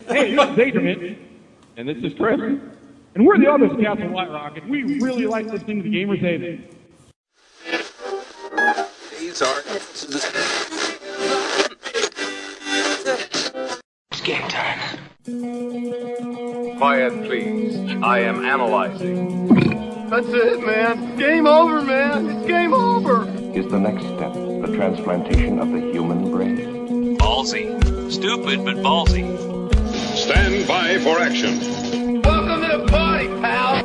Hey, this is Adrian, and this is Chris, and we're the others of Castle White Rock, and we really like listening to the Gamers Haven. These are... It's game time. Quiet, please. I am analyzing. That's it, man. Game over, man. It's game over. Is the next step the transplantation of the human brain? Ballsy. Stupid, but ballsy. Stand by for action. Welcome to the party, pal.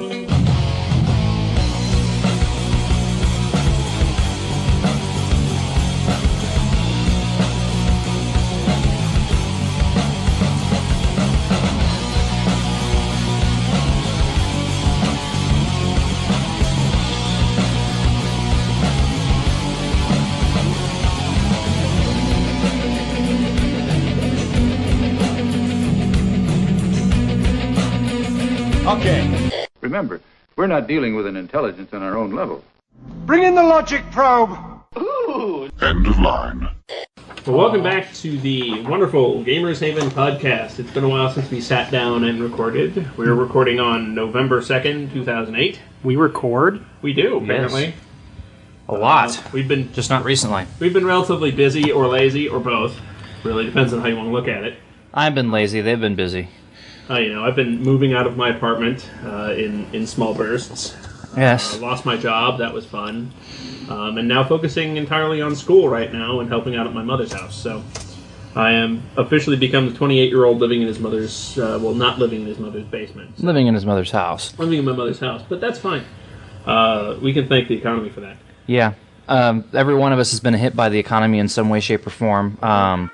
Okay. Remember, we're not dealing with an intelligence on our own level. Bring in the logic probe. Ooh. End of line. Well, welcome back to the wonderful Gamers Haven podcast. It's been a while since we sat down and recorded. We were recording on November 2nd, 2008. We record? We do, apparently. Yes. A lot. We've been just not recently. We've been relatively busy or lazy or both. Really depends on how you want to look at it. I've been lazy. They've been busy. I've been moving out of my apartment in small bursts. Yes. I lost my job. That was fun. And now focusing entirely on school right now and helping out at my mother's house. So I am officially become the 28-year-old living in his mother's, not living in his mother's basement. So. Living in his mother's house. Living in my mother's house. But that's fine. We can thank the economy for that. Yeah. Every one of us has been hit by the economy in some way, shape, or form.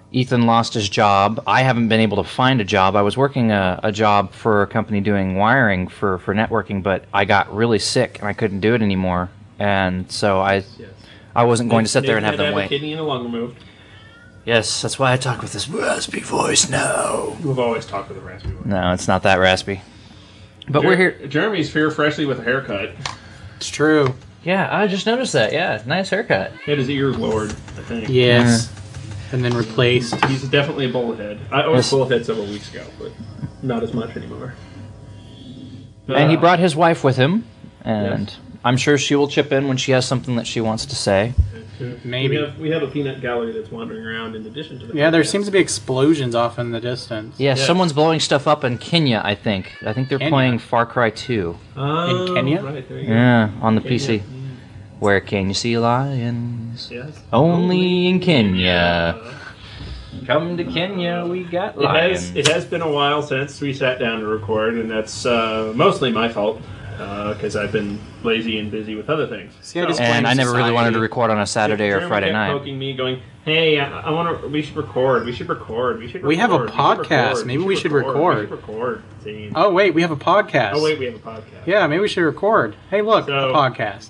Ethan lost his job. I haven't been able to find a job. I was working a job for a company doing wiring for networking, but I got really sick and I couldn't do it anymore. And so I wasn't going to sit there and have them wait. A kidney and a lung removed. Yes, that's why I talk with this raspy voice now. You've always talked with a raspy voice. No, it's not that raspy. But we're here. Jeremy's here freshly with a haircut. It's true. Yeah, I just noticed that. Yeah, nice haircut. He had his ears lowered, I think. Yes. And then replaced. He's definitely a bullet head. I was bullet head several weeks ago, but not as much anymore. And he brought his wife with him, and I'm sure she will chip in when she has something that she wants to say. Maybe. We have a peanut gallery that's wandering around in addition to that. Yeah, there seems to be explosions off in the distance. Yeah, someone's blowing stuff up in Kenya, I think. I think they're playing Far Cry 2. In Kenya? Right, there you go. Yeah, on the PC. Where can you see lions? Yes. Only in Kenya. Come to Kenya, we got lions. It has been a while since we sat down to record, and that's mostly my fault, because I've been lazy and busy with other things. See, and I never really wanted to record on a Saturday or Friday night. Poking me, going, "Hey, I want to. We should record. We have a podcast. Maybe we should record. Oh wait, we have a podcast. Yeah, maybe we should record. Hey, look, a podcast.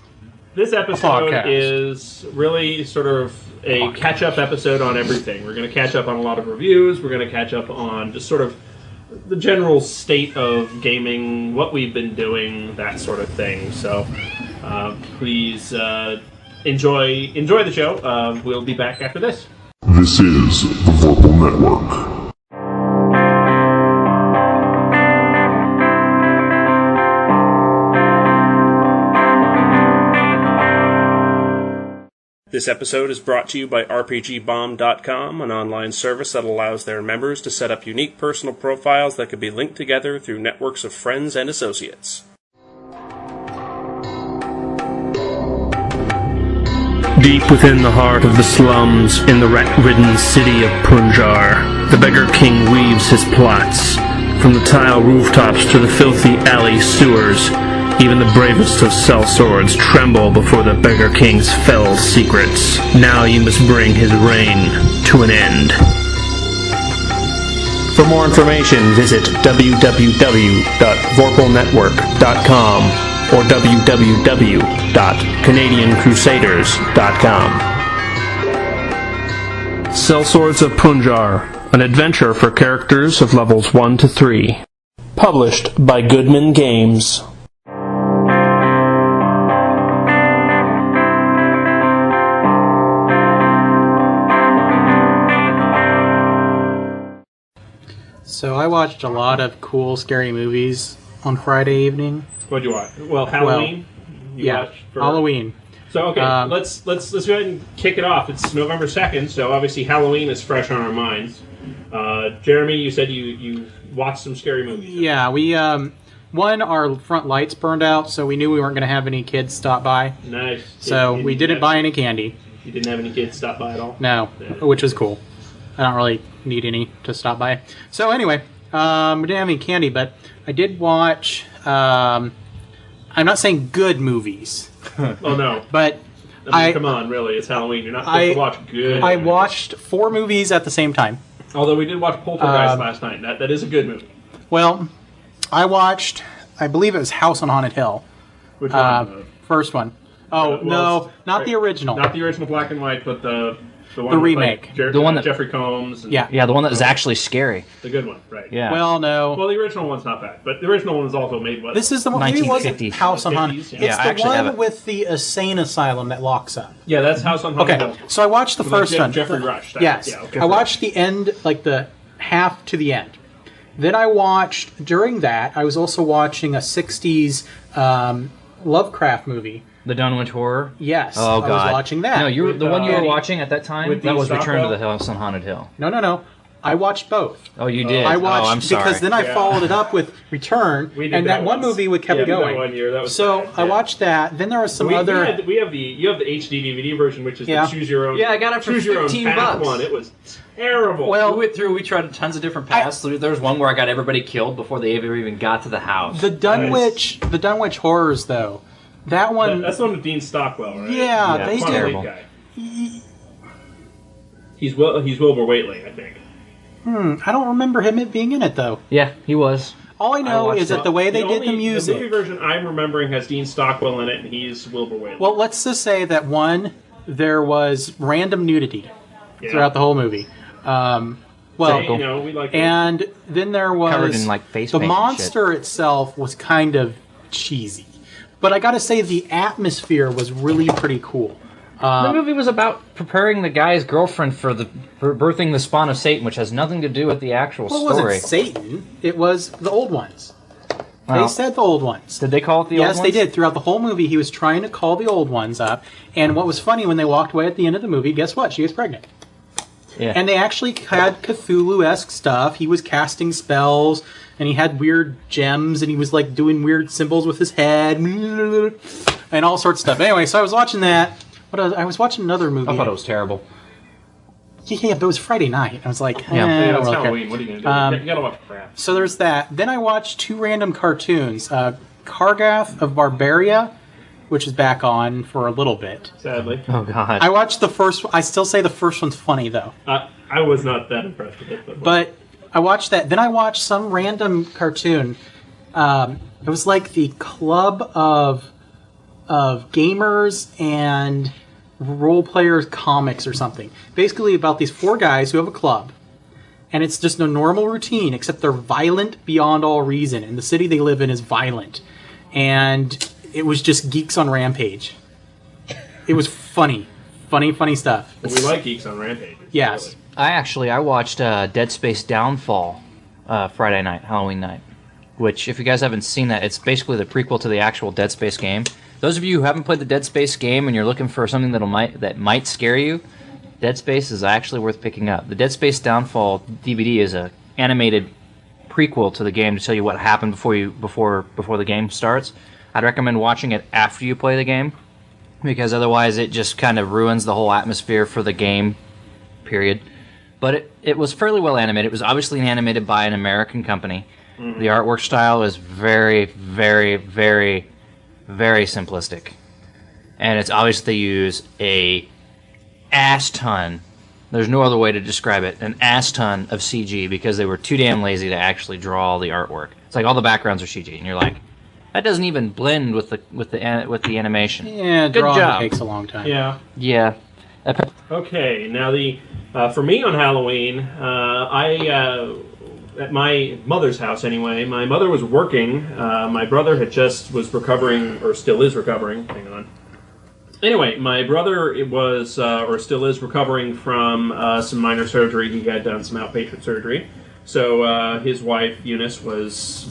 This episode is really sort of a catch-up episode on everything. We're going to catch up on a lot of reviews. We're going to catch up on just sort of the general state of gaming, what we've been doing, that sort of thing. So please enjoy the show. We'll be back after this. This is the Vorpal Network. This episode is brought to you by RPGBomb.com, an online service that allows their members to set up unique personal profiles that can be linked together through networks of friends and associates. Deep within the heart of the slums, in the rat-ridden city of Punjar, the Beggar King weaves his plots. From the tile rooftops to the filthy alley sewers, even the bravest of sellswords tremble before the Beggar King's fell secrets. Now you must bring his reign to an end. For more information, visit www.vorpalnetwork.com or www.canadiancrusaders.com. Sellswords of Punjar, an adventure for characters of levels 1 to 3. Published by Goodman Games. So I watched a lot of cool, scary movies on Friday evening. What'd you watch? Well, Halloween. Halloween. So okay, let's go ahead and kick it off. It's November 2nd, so obviously Halloween is fresh on our minds. Jeremy, you said you watched some scary movies. Yeah, we our front lights burned out, so we knew we weren't going to have any kids stop by. Nice. So we didn't buy any candy. You didn't have any kids stop by at all? No, which was cool. I don't really need any to stop by. So anyway, we didn't have any candy, but I did watch. I'm not saying good movies. Oh no! But I mean, come on, really, it's Halloween. You're not supposed to watch good. I watched 4 movies at the same time. Although we did watch Poltergeist last night. That is a good movie. Well, I watched. I believe it was House on Haunted Hill. Which one? First one. Oh no, not the original. Not the original black and white, but the one the with, remake. Like, the one that Jeffrey Combs. And, yeah, the one that was actually scary. The good one, right? Yeah. Well, no. Well, the original one's not bad, but the original one was also made. What? This is the one. Maybe it wasn't 1950s. House on Haunted. 50s, It's I the actually have one it. with the insane asylum that locks up. Yeah, that's House on Haunted Okay, Hill. so I watched the With, first like, one. Jeffrey Rush. Yes, okay, I watched the end, like the half to the end. Then I watched, during that, I was also watching a 60s Lovecraft movie. The Dunwich Horror? Yes, Oh, God. I was watching that. No, With, the one you were Eddie- watching at that time? with That Dean was Return to Stockwell? the House on Haunted Hill. No. I watched both. Oh, you did? I watched oh, I'm sorry. because then I followed it up with Return, We did and that one once. movie we kept Yeah, going. that one year, that was so bad, I yeah. watched that. Then there was some other. You have the HD DVD version, which is Yeah. the choose your own. Yeah, I got it for choose your own $15. path one. It was terrible. We went through. We tried tons of different paths. There was one where I got everybody killed before they ever even got to the house. The Dunwich Horrors, though. That one. That's the one with Dean Stockwell, right? Yeah, they Fun did. elite guy. He's Wilbur Waitley, I think. I don't remember him being in it though. Yeah, he was. All I know is that the way they did the The music. movie version I'm remembering has Dean Stockwell in it, and he's Wilbur Waitley. Well, let's just say that there was random nudity throughout the whole movie. We like and then there was Covered in, like, face the paint and monster itself was kind of cheesy, but I got to say the atmosphere was really pretty cool. The movie was about preparing the guy's girlfriend for birthing the spawn of Satan, which has nothing to do with the actual Well, it story. wasn't Satan; it was the old ones. Well, They said the old ones. Did they call it the old ones? Yes, they did. Throughout the whole movie, he was trying to call the old ones up. And what was funny, when they walked away at the end of the movie, guess what? She was pregnant. Yeah. And they actually had Cthulhu-esque stuff. He was casting spells, and he had weird gems, and he was like doing weird symbols with his head, and all sorts of stuff. Anyway, so I was watching that. I was watching another movie. I thought it was terrible. Yeah, but it was Friday night. I was like, Yeah, I don't it's really care. Halloween. What are you gonna do? You gotta watch crap. So there's that. Then I watched 2 random cartoons. Kargath of Barbaria, which is back on for a little bit. Sadly. Oh, God. I watched the first one. I still say the first one's funny, though. I was not that impressed with it. But I watched that. Then I watched some random cartoon. It was like the club of gamers and role players comics or something. Basically about these 4 guys who have a club. And it's just a normal routine, except they're violent beyond all reason. And the city they live in is violent. And it was just geeks on rampage. It was funny. Funny stuff. We like Geeks on Rampage. Yes. I watched Dead Space Downfall Friday night, Halloween night. Which, if you guys haven't seen that, it's basically the prequel to the actual Dead Space game. Those of you who haven't played the Dead Space game and you're looking for something that might scare you, Dead Space is actually worth picking up. The Dead Space Downfall DVD is a animated prequel to the game to tell you what happened before the game starts. I'd recommend watching it after you play the game, because otherwise it just kind of ruins the whole atmosphere for the game, period. But it was fairly well animated. It was obviously animated by an American company. Mm-hmm. The artwork style is very, very, very, very simplistic. And it's obvious they use a ass ton, there's no other way to describe it, an ass ton of CG, because they were too damn lazy to actually draw all the artwork. It's like all the backgrounds are CG, and you're like, that doesn't even blend with the animation. Yeah, good job. Takes a long time. Yeah. Okay, now for me on Halloween, at my mother's house anyway, my mother was working. My brother was recovering, or still is recovering. Hang on. Anyway, my brother or still is recovering from some minor surgery. He had done some outpatient surgery. So his wife Eunice was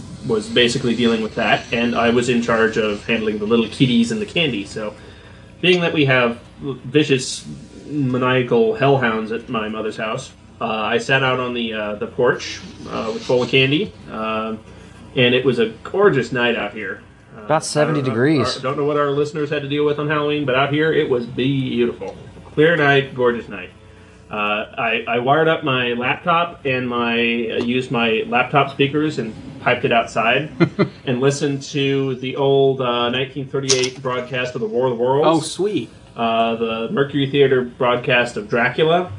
basically dealing with that, and I was in charge of handling the little kitties and the candy. So, being that we have vicious, maniacal hellhounds at my mother's house, I sat out on the porch with full of candy, and it was a gorgeous night out here. About 70 degrees. I don't know what our listeners had to deal with on Halloween, but out here it was beautiful. Clear night, gorgeous night. I wired up my laptop and used my laptop speakers and piped it outside and listened to the old 1938 broadcast of the War of the Worlds. Oh, sweet. The Mercury Theater broadcast of Dracula.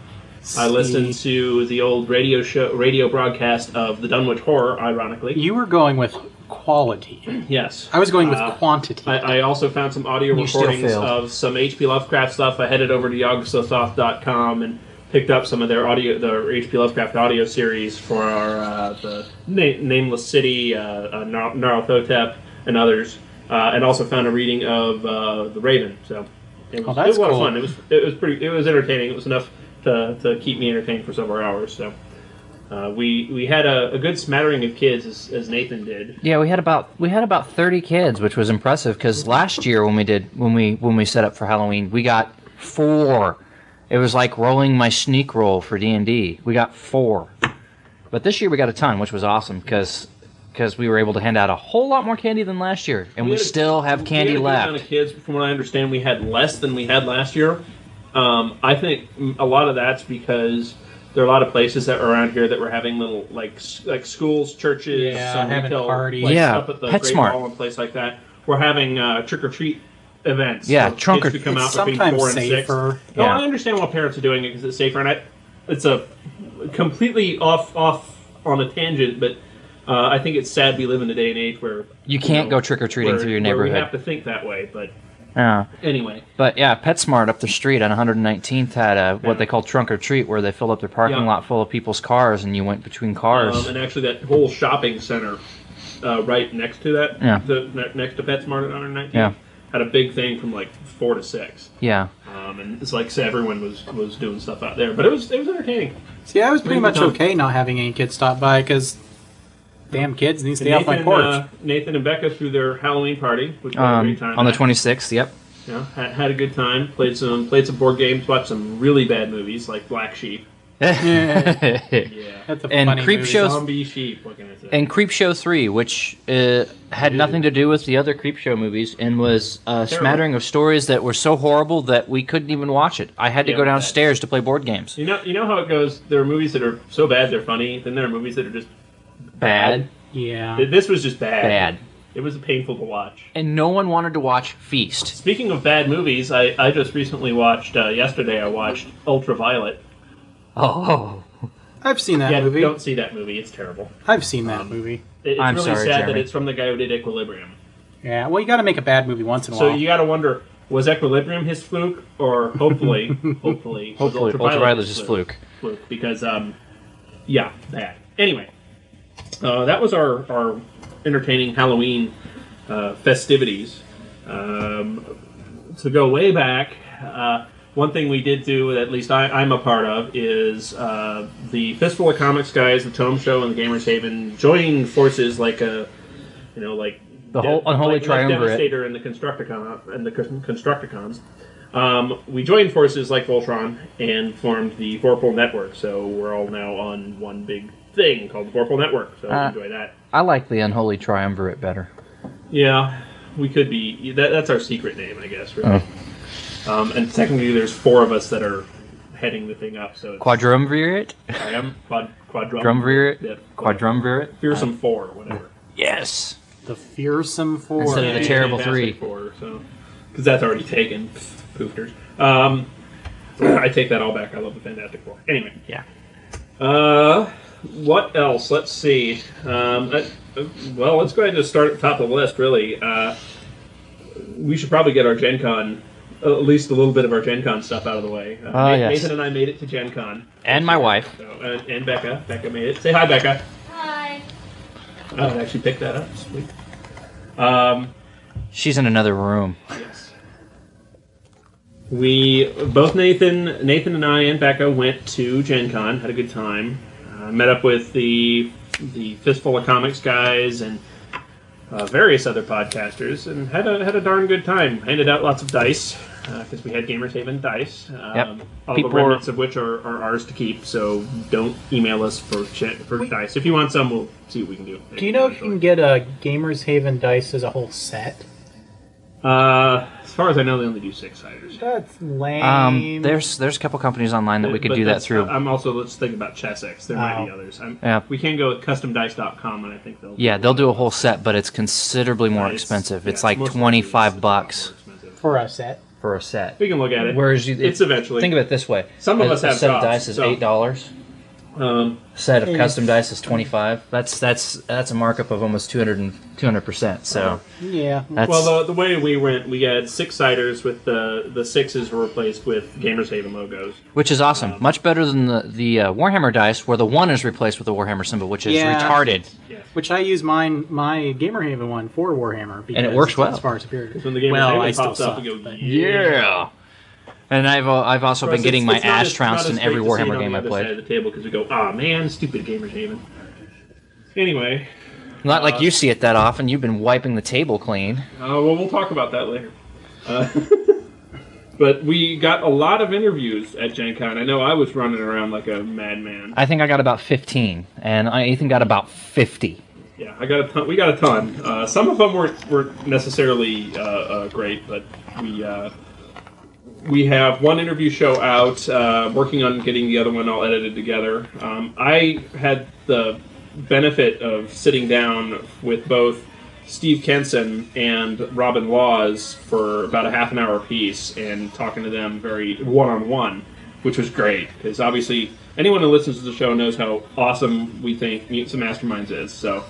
I listened to the old radio broadcast of the Dunwich Horror, ironically. You were going with quality. Yes. I was going with quantity. I also found some audio recordings of some H.P. Lovecraft stuff. I headed over to yogsosoft.com and picked up some of their H.P. Lovecraft audio series for our the Nameless City, Nyarlathotep, and others, and also found a reading of The Raven. So it was, that's a lot cool. of fun. It was entertaining. It was enough to keep me entertained for several hours. So we had a good smattering of kids, as Nathan did. Yeah, we had about 30 kids, which was impressive because last year when we set up for Halloween, we got 4. It was like rolling my sneak roll for D&D. We got 4. But this year we got a ton, which was awesome because we were able to hand out a whole lot more candy than last year, and we still have candy we had a left. good amount of kids. From what I understand, we had less than we had last year. I think a lot of that's because there are a lot of places that are around here that were having little like schools, churches, some having retail parties. places Yeah, up at the Great PetSmart. Hall and place like that. We're having trick or treat events. Yeah, so trunk kids or- could come It's out between 4 and sometimes 6. safer. No, Yeah. I understand why parents are doing it because it's safer, and it's a completely off on a tangent, but I think it's sad we live in a day and age where You can't go trick-or-treating through your where neighborhood. we have to think that way, but Yeah. anyway. But yeah, PetSmart up the street on 119th had what they call trunk or treat, where they filled up their parking Yeah. lot full of people's cars, and you went between cars. And actually, that whole shopping center right next to that, Yeah. next to PetSmart at 119th, Yeah. had a big thing from like 4 to 6. Yeah. And it's like everyone was doing stuff out there, but it was entertaining. See, I was pretty much Nathan- okay not having any kids stop by because damn kids need to stay off my porch. Nathan and Becca threw their Halloween party, which was a great time. On the 26th, yep. Yeah, had a good time. Played some board games. Watched some really bad movies like Black Sheep. That's a And funny Creep movie. Show Zombie Sheep. What can I say? and Creepshow 3, which had nothing to do with the other Creepshow movies, and was a smattering of stories that were so horrible that we couldn't even watch it. I had to Yeah, go bad. downstairs to play board games. You know how it goes. There are movies that are so bad they're funny. Then there are movies that are just Bad. Yeah. This was just bad. Bad. It was painful to watch. And no one wanted to watch Feast. Speaking of bad movies, I just recently watched. Yesterday, I watched Ultraviolet. Oh. I've seen that Yeah, movie. don't see that movie. It's terrible. I've seen that movie. It's I'm really sorry, sad Jeremy. that it's from the guy who did Equilibrium. Yeah, well, you got to make a bad movie once in a So while. you got to wonder: was Equilibrium his fluke, or hopefully, hopefully, was Ultraviolet is his fluke. Fluke, because yeah, bad. Anyway, that was our entertaining Halloween festivities. To go way back, one thing we did do, that at least I'm a part of, is the Fistful of Comics guys, the Tome Show, and the Gamers Haven joined forces like a, like The whole unholy like triumvirate. Devastator and the Constructicons. We joined forces like Voltron and formed the Vorpal Network. So we're all now on one big thing called the Vorpal Network. So enjoy that. I like the unholy triumvirate better. Yeah, we could be. That's our secret name, I guess. Really. And technically, there's 4 of us that are heading the thing up. So it's, Quadrumvirate? I am quadrum. Drumvirate? Yeah, Quadrumvirate? Fearsome 4, whatever. Yes. The Fearsome Four. Instead of the terrible Fantastic 3. 4, so because that's already taken. Poofters. I take that all back. I love the Fantastic Four. Anyway. Yeah. What else? Let's see. Well, let's go ahead and just start at the top of the list, really. We should probably get our Gen Con, at least a little bit of our Gen Con stuff out of the way. Yes. Nathan and I made it to Gen Con. And my wife. So, and Becca. Becca made it. Say hi, Becca. Hi. I would actually pick that up. Sweet. She's in another room. Yes. We both Nathan and I and Becca went to Gen Con, had a good time. Met up with the Fistful of Comics guys and various other podcasters, and had a darn good time. Handed out lots of dice because we had Gamers Haven dice. All the remnants of which are ours to keep. So don't email us for dice. If you want some, we'll see what we can do. Do you know if you can get a Gamers Haven dice as a whole set? As far as I know, they only do 6-siders. That's lame. There's a couple companies online that we could do that through. I'm also, let's think about Chessex. There might be others. We can go with customdice.com, and I think they'll do a whole set, but it's considerably more expensive. It's like $25 for a set. For a set. We can look at it. Whereas it's eventually. Think of it this way. Some of us have a set of jobs, dice is $8. Set of custom dice is $25. That's a markup of almost 200%. So yeah. Well, the way we went, we had 6-siders with the 6s were replaced with Gamers Haven logos, which is awesome. Much better than the Warhammer dice, where the 1 is replaced with the Warhammer symbol, which is retarded. Yeah. Which I use my Gamer Haven one for Warhammer, because and it works well. It's far superior. When the Gamers Haven pops up, you go, yeah. And I've also been getting my ass trounced in every Warhammer game I played. Side of the table because we go, man, stupid Gamers Haven. Anyway, not like you see it that often. You've been wiping the table clean. Well, we'll talk about that later. But we got a lot of interviews at Gen Con. I know I was running around like a madman. I think I got about 15, and Ethan got about 50. Yeah, I got a ton. We got a ton. Some of them weren't necessarily great, but we have one interview show out, working on getting the other one all edited together. I had the benefit of sitting down with both Steve Kenson and Robin Laws for about a half an hour apiece and talking to them very one-on-one, which was great, because obviously anyone who listens to the show knows how awesome we think Mutants and Masterminds is. So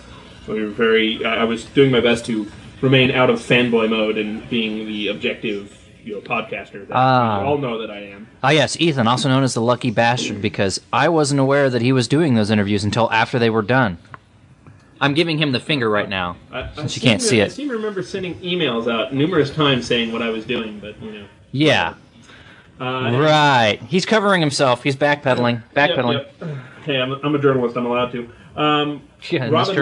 we were I was doing my best to remain out of fanboy mode and being the objective podcaster that you all know that I am. Yes, Ethan, also known as the Lucky Bastard, because I wasn't aware that he was doing those interviews until after they were done. I'm giving him the finger right now, since you can't see it. I seem to remember sending emails out numerous times saying what I was doing, but, Yeah. Right. He's covering himself. He's backpedaling. Yep. Hey, I'm a journalist. I'm allowed to. Robin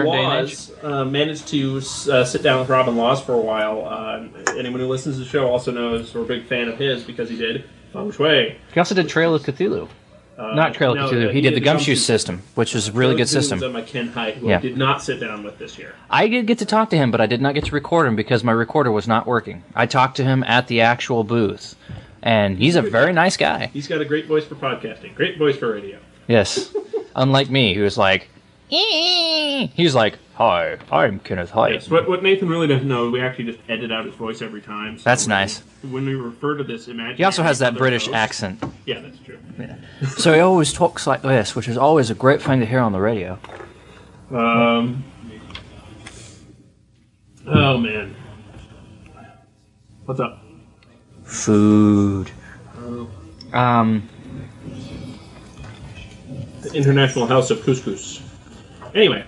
Laws managed to sit down with Robin Laws for a while. Anyone who listens to the show also knows we're a big fan of his because he did Feng Shui. He also did Trail of Cthulhu. Not Trail of Cthulhu. He did the Gumshoe system, which was a really good system. My Ken Height, who I did not sit down with this year. I did get to talk to him, but I did not get to record him because my recorder was not working. I talked to him at the actual booth, and he's a very nice guy. He's got a great voice for podcasting, great voice for radio. Yes. Unlike me, who was like, he's like, hi, I'm Kenneth Hyde. Yes, what Nathan really doesn't know, we actually just edit out his voice every time. So that's nice. When we refer to this imaginary... He also has that British accent. Yeah, that's true. Yeah. So he always talks like this, which is always a great thing to hear on the radio. Oh, man. What's up? Food. The International House of Couscous. Anyway,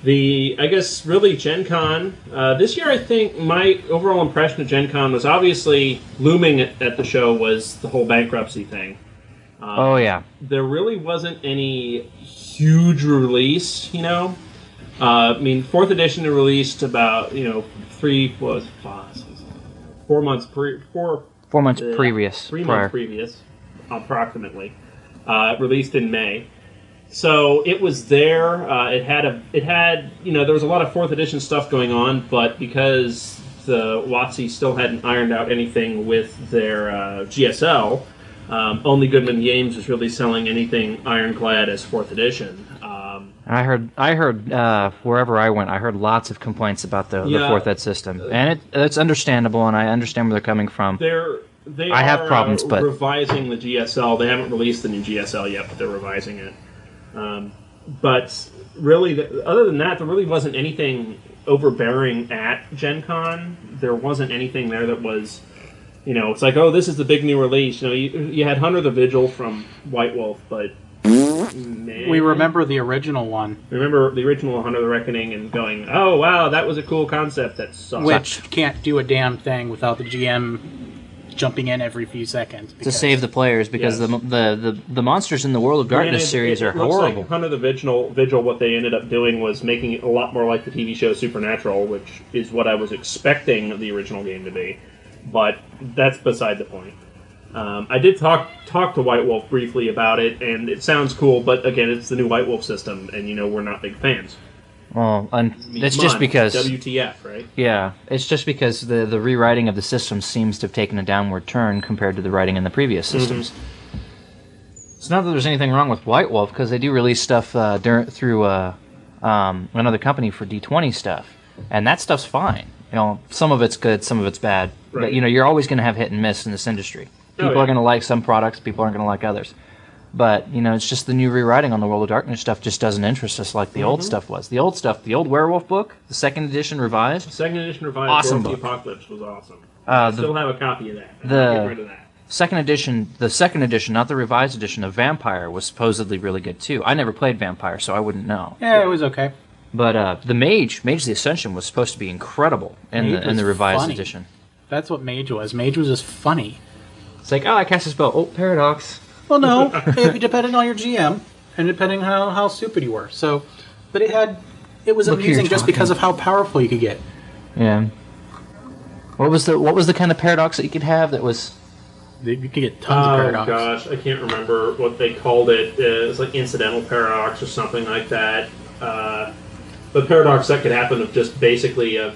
I guess really Gen Con, this year I think my overall impression of Gen Con was obviously looming at the show was the whole bankruptcy thing. Oh yeah. There really wasn't any huge release, I mean, 4th edition released about, 4 months previous. 4 months previous. 3 months previous, approximately. Released in May. So it was there. It had there was a lot of 4th edition stuff going on, but because the WotC still hadn't ironed out anything with their GSL, only Goodman Games was really selling anything ironclad as 4th edition. I heard wherever I went, I heard lots of complaints about the 4th ed system, and it's understandable, and I understand where they're coming from. I have problems, but revising the GSL. They haven't released the new GSL yet, but they're revising it. But really, other than that, there really wasn't anything overbearing at Gen Con. There wasn't anything there that was, it's like, oh, this is the big new release. You had Hunter the Vigil from White Wolf, but man, we remember the original one. Remember the original Hunter the Reckoning and going, oh, wow, that was a cool concept that sucks. Which can't do a damn thing without the GM jumping in every few seconds to save the players because Yes. the monsters in the World of Darkness Granted, series are it looks horrible. Like Hunt of the Vigil, what they ended up doing was making it a lot more like the TV show Supernatural, which is what I was expecting the original game to be. But that's beside the point. I did talk to White Wolf briefly about it, and it sounds cool, but again, it's the new White Wolf system, and we're not big fans. Well, and I mean, it's come just on, because WTF, right? Yeah, it's just because the rewriting of the system seems to have taken a downward turn compared to the writing in the previous systems. It's not that there's anything wrong with White Wolf because they do release stuff through another company for D20 stuff, and that stuff's fine. Some of it's good, some of it's bad, Right. but you're always going to have hit and miss in this industry. People are going to like some products, people aren't going to like others. But, it's just the new rewriting on the World of Darkness stuff just doesn't interest us like the old stuff was. The old stuff, the old Werewolf book, the second edition revised. Second edition revised, Awesome War of book. the Apocalypse was awesome. I still have a copy of that. I'm not getting rid of that. The second edition, not the revised edition of Vampire, was supposedly really good too. I never played Vampire, so I wouldn't know. Yeah, it was okay. But the Mage the Ascension was supposed to be incredible in Mage the was revised funny. edition. That's what Mage was. Mage was just funny. It's like, I cast a spell. Oh, Paradox. Well, no, it depended on your GM and depending on how stupid you were. So, but it was Look who amusing you're just because talking. of how powerful you could get. Yeah. What was the kind of paradox that you could have that was? You could get tons of paradox. Oh gosh, I can't remember what they called it. It's like incidental paradox or something like that. The paradox that could happen of just basically a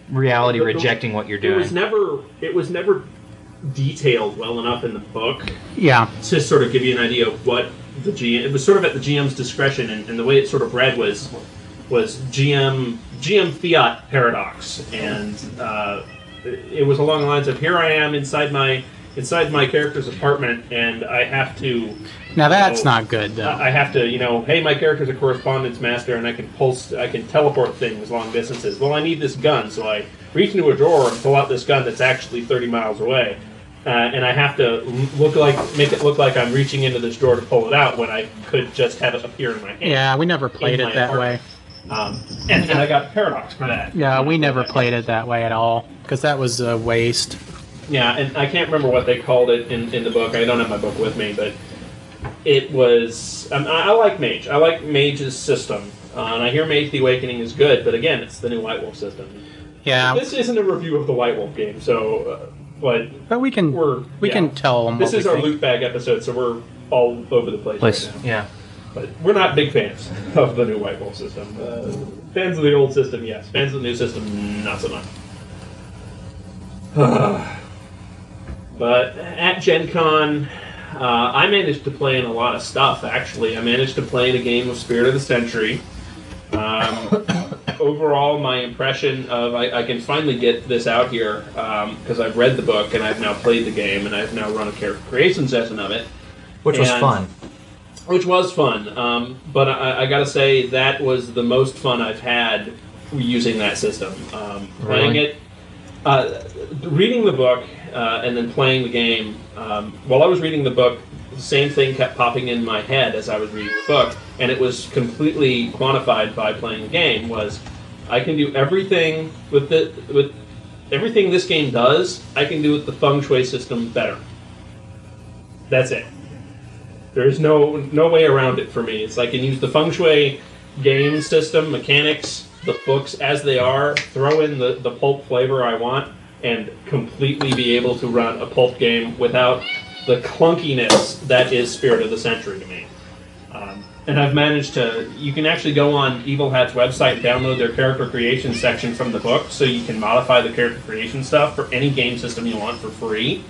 Reality rejecting what you're doing. It was never detailed well enough in the book. Yeah. To sort of give you an idea of what the GM. It was sort of at the GM's discretion, and the way it sort of read was GM fiat paradox, and it was along the lines of here I am inside my character's apartment, and I have to. Now that's not good, though. I have to, hey, my character's a correspondence master, and I can teleport things long distances. Well, I need this gun, so I reach into a drawer and pull out this gun that's actually 30 miles away, and I have to make it look like I'm reaching into this drawer to pull it out when I could just have it appear in my hand. Yeah, we never played it that way. And I got paradox for that. Yeah, we never played it that way at all because that was a waste. Yeah, and I can't remember what they called it in the book. I don't have my book with me, but it was. I like Mage. I like Mage's system, and I hear Mage the Awakening is good. But again, it's the new White Wolf system. Yeah. This isn't a review of the White Wolf game, so but we can tell them. This what is we our think. loop bag episode, so we're all over the place. Right now. Yeah. But we're not big fans of the new White Wolf system. Fans of the old system, yes. Fans of the new system, not so much. But at Gen Con, I managed to play in a lot of stuff, actually. I managed to play in a game of Spirit of the Century. Overall, my impression of... I can finally get this out here, because I've read the book, and I've now played the game, and I've now run a character creation session of it. Which was fun. Which was fun. But I gotta say, that was the most fun I've had using that system. Playing it... reading the book and then playing the game, while I was reading the book, the same thing kept popping in my head as I was reading the book, and it was completely quantified by playing the game, was I can do everything with everything this game does, I can do with the feng shui system better. That's it. There's no way around it for me. It's like I can use the feng shui game system, mechanics, the books as they are, throw in the pulp flavor I want, and completely be able to run a pulp game without the clunkiness that is Spirit of the Century to me. And I've managed to... You can actually go on Evil Hat's website and download their character creation section from the book, so you can modify the character creation stuff for any game system you want for free.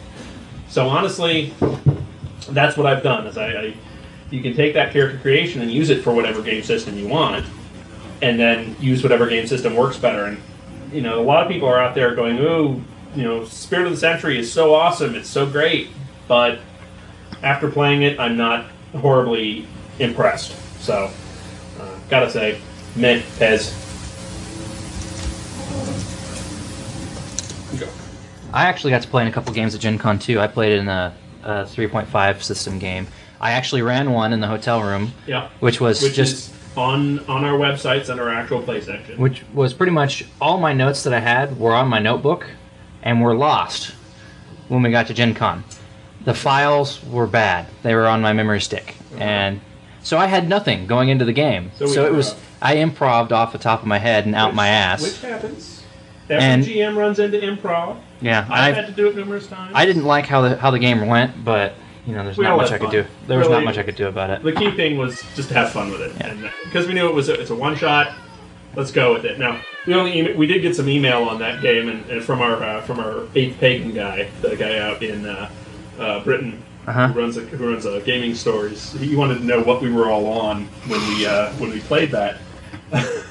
So honestly, that's what I've done. Is you can take that character creation and use it for whatever game system you want, and then use whatever game system works better. And a lot of people are out there going, "Ooh, Spirit of the Century is so awesome, it's so great," but after playing it, I'm not horribly impressed. So, gotta say, meh, Pez. Go. I actually got to play in a couple games at Gen Con too. I played in a 3.5 system game. I actually ran one in the hotel room. Yeah. Which just is on our websites under our actual play section. Which was pretty much all my notes that I had were on my notebook and were lost. when we got to Gen Con. The files were bad. They were on my memory stick. And so I had nothing going into the game. So it was, I improv'd off the top of my head and out my ass. Which happens. Every GM runs into improv. Yeah. I've had to do it numerous times. I didn't like how the game went, but there's not much I could do. There was not much I could do about it. The key thing was just to have fun with it. Yeah. And because we knew it's a one-shot, let's go with it. Now, we did get some email on that game and from our Eighth Pagan guy, the guy out in Britain who runs gaming stores. He wanted to know what we were all on when we played that.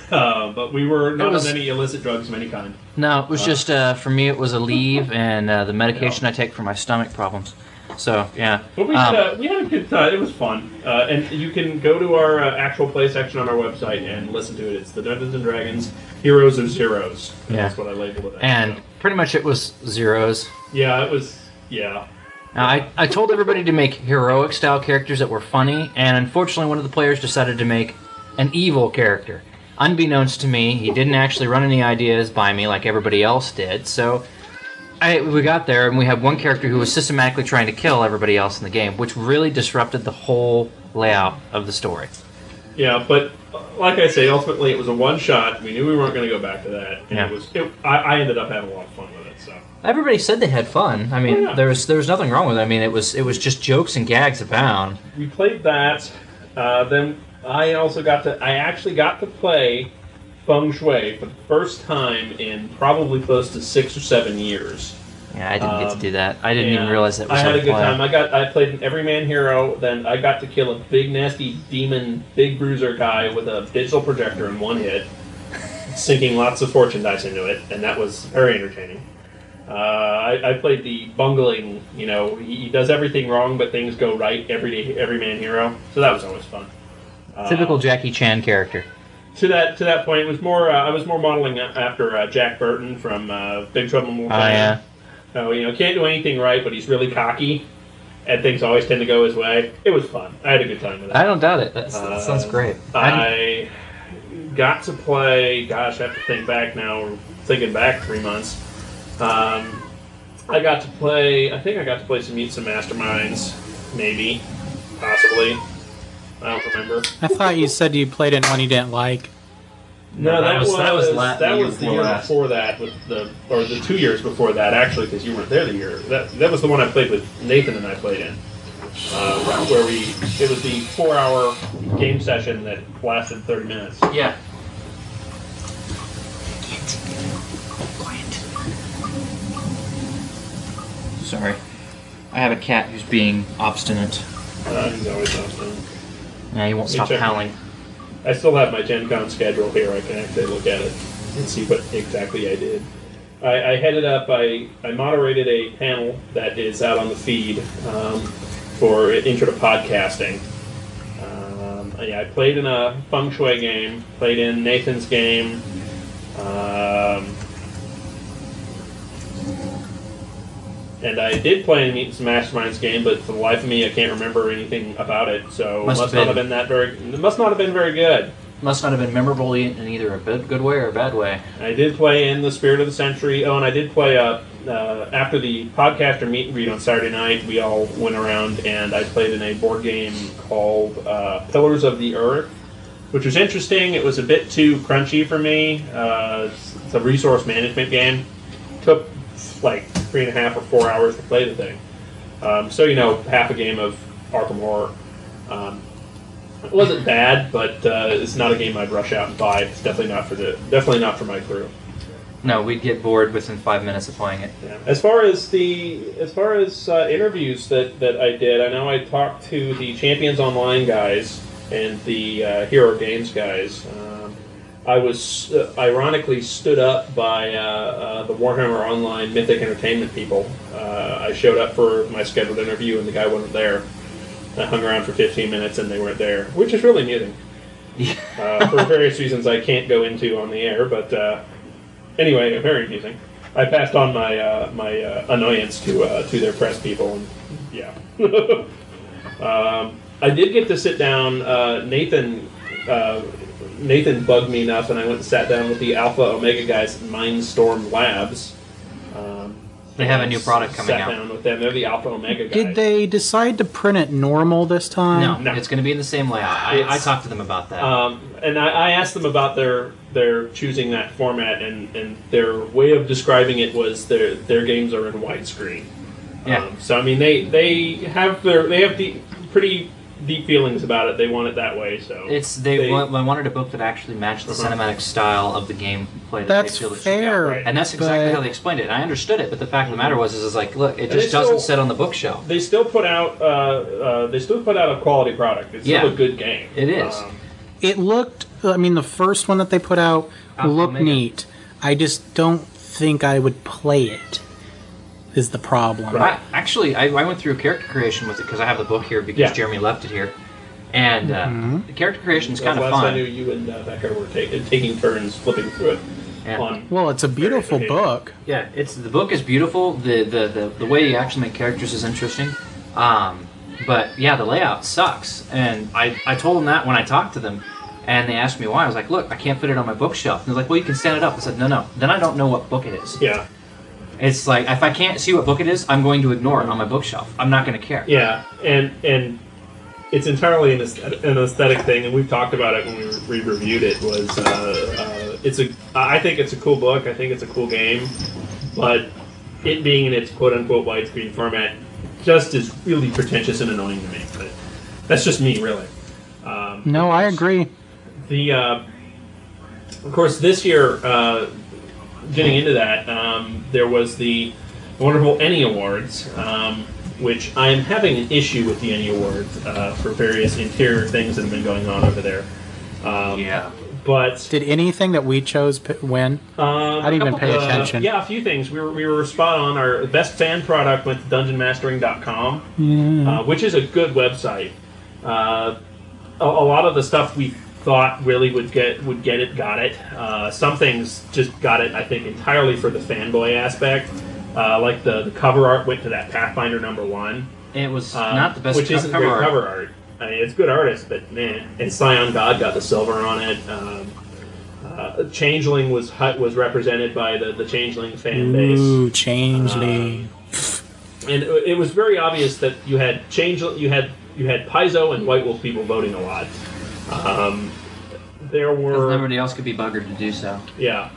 But we were not on any illicit drugs of any kind. No, it was just for me. It was a leave and the medication I take for my stomach problems. So yeah. But we had a good time. It was fun, and you can go to our actual play section on our website and listen to it. It's the Dungeons and Dragons Heroes of Zeros. Yeah. That's what I labeled it. And pretty much it was zeros. Yeah, it was. Yeah. Now, I told everybody to make heroic style characters that were funny, and unfortunately one of the players decided to make an evil character. Unbeknownst to me, he didn't actually run any ideas by me like everybody else did, so we got there and we had one character who was systematically trying to kill everybody else in the game, which really disrupted the whole layout of the story. Yeah, but like I say, ultimately it was a one-shot. We knew we weren't going to go back to that, and I ended up having a lot of fun with it, so... Everybody said they had fun. I mean, there was nothing wrong with it. I mean, it was just jokes and gags abound. We played that. Then I actually got to play Feng Shui for the first time in probably close to 6 or 7 years. Yeah, I didn't get to do that. I didn't even realize that was I had a good play. time. I played an everyman hero. Then I got to kill a big nasty demon, big bruiser guy with a digital projector in one hit, sinking lots of fortune dice into it, and that was very entertaining. I played the bungling, he does everything wrong, but things go right every man hero. So that was always fun. Typical Jackie Chan character. To that point, it was more. I was more modeling after Jack Burton from Big Trouble in Little China. Oh yeah. So can't do anything right, but he's really cocky, and things always tend to go his way. It was fun. I had a good time with it. I don't doubt it. That sounds great. I got to play. Gosh, I have to think back now. We're thinking back 3 months. I got to play. I think I got to play some Masterminds, maybe, possibly. I don't remember. I thought you said you played it one you didn't like. No, that was the year before that, or the 2 years before that, actually, because you weren't there the year. That was the one I played with Nathan and I played in, where it was the 4-hour game session that lasted 30 minutes. Yeah. Sorry. I have a cat who's being obstinate. He's always obstinate. Yeah, he won't stop howling. I still have my Gen Con schedule here. I can actually look at it and see what exactly I did. I headed up, I moderated a panel that is out on the feed for Intro to Podcasting. I played in a Feng Shui game, played in Nathan's game. And I did play in some Masterminds game, but for the life of me, I can't remember anything about it. So it must not have been very good. Must not have been memorable in either a good way or a bad way. I did play in the Spirit of the Century. Oh, and I did play after the podcaster meet and greet on Saturday night. We all went around and I played in a board game called Pillars of the Earth, which was interesting. It was a bit too crunchy for me. It's a resource management game. Took like 3.5 or 4 hours to play the thing. So half a game of Arkham Horror. It wasn't bad, but it's not a game I'd rush out and buy. It's definitely not for my crew. No, we'd get bored within 5 minutes of playing it. Yeah. As far as interviews that I did, I know I talked to the Champions Online guys and the Hero Games guys. I was ironically stood up by the Warhammer Online Mythic Entertainment people. I showed up for my scheduled interview and the guy wasn't there. I hung around for 15 minutes and they weren't there, which is really amusing. For various reasons I can't go into on the air, but anyway, very amusing. I passed on my annoyance to their press people, and yeah. I did get to sit down. Nathan bugged me enough, and I went and sat down with the Alpha Omega guys at Mindstorm Labs. They have a new product coming sat out. down with them. They're the Alpha Omega guys. Did they decide to print it normal this time? No, it's going to be in the same layout. I talked to them about that. And I asked them about their choosing that format, and their way of describing it was their games are in widescreen. Yeah. So I mean, they have pretty deep feelings about it. They want it that way. So they wanted a book that actually matched the cinematic style of the gameplay. That's they feel it should fair, get. And that's exactly how they explained it. And I understood it, but the fact of the matter is like, look, it just doesn't sit on the bookshelf. They still put out a quality product. It's still a good game. It is. It looked. I mean, the first one that they put out looked neat. I just don't think I would play it. Is the problem. Right. I went through character creation with it because I have the book here because Jeremy left it here. And the character creation is kind of fun. I knew you and Becca were taking turns flipping through it. Yeah. Well, it's a beautiful book. Yeah, the book is beautiful. The way you actually make characters is interesting. But yeah, the layout sucks. And I told them that when I talked to them. And they asked me why. I was like, look, I can't fit it on my bookshelf. And they're like, well, you can stand it up. I said, no. Then I don't know what book it is. Yeah. It's like, if I can't see what book it is, I'm going to ignore it on my bookshelf. I'm not going to care. Yeah, and it's entirely an aesthetic thing, and we've talked about it when we reviewed it. I think it's a cool book. I think it's a cool game, but it being in its quote-unquote widescreen format just is really pretentious and annoying to me. But that's just me, really. No, I agree. Of course, this year, getting into that, there was the wonderful ENnie Awards, which I'm having an issue with the ENnie Awards for various interior things that have been going on over there. But did anything that we chose win? I didn't even pay attention. Yeah, a few things. We were spot on. Our best fan product went to DungeonMastering.com, which is a good website. A lot of the stuff we thought really would get it, got it. Some things just got it, I think, entirely for the fanboy aspect. Like the cover art went to that Pathfinder #1. It was not the best which isn't cover great art. cover art. I mean, it's good artist, but man, and Scion God got the silver on it. Changeling was represented by the Changeling fan base. Ooh, Changeling. And it was very obvious that you had Paizo and White Wolf people voting a lot. There were nobody else could be buggered to do so. Yeah.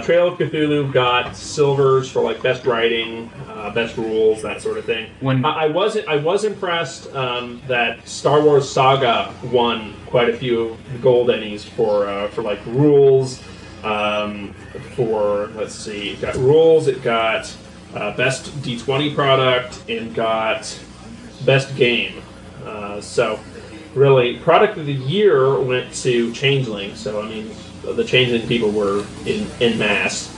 Trail of Cthulhu got silvers for like best writing, best rules, that sort of thing. I was impressed that Star Wars Saga won quite a few gold ENnies for like rules. Let's see, it got rules. It got best D20 product and got best game. So really, product of the year went to Changeling. So I mean, the Changeling people were in mass.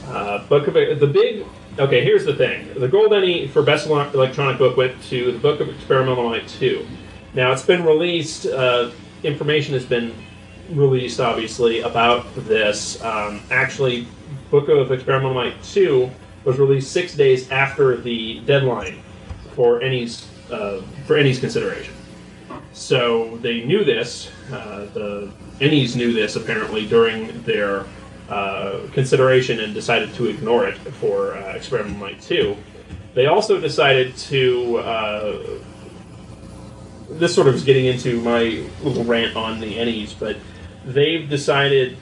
Here's the thing. The Gold ENnie for Best Electronic Book went to the Book of Experimental Light 2. Now, it's been released, information has been released, obviously, about this. Actually, Book of Experimental Light 2 was released 6 days after the deadline for ENnie's consideration. So they knew this. The ENnies knew this apparently during their consideration and decided to ignore it for Experimental Light 2. They also decided to. This sort of is getting into my little rant on the ENnies, but they decided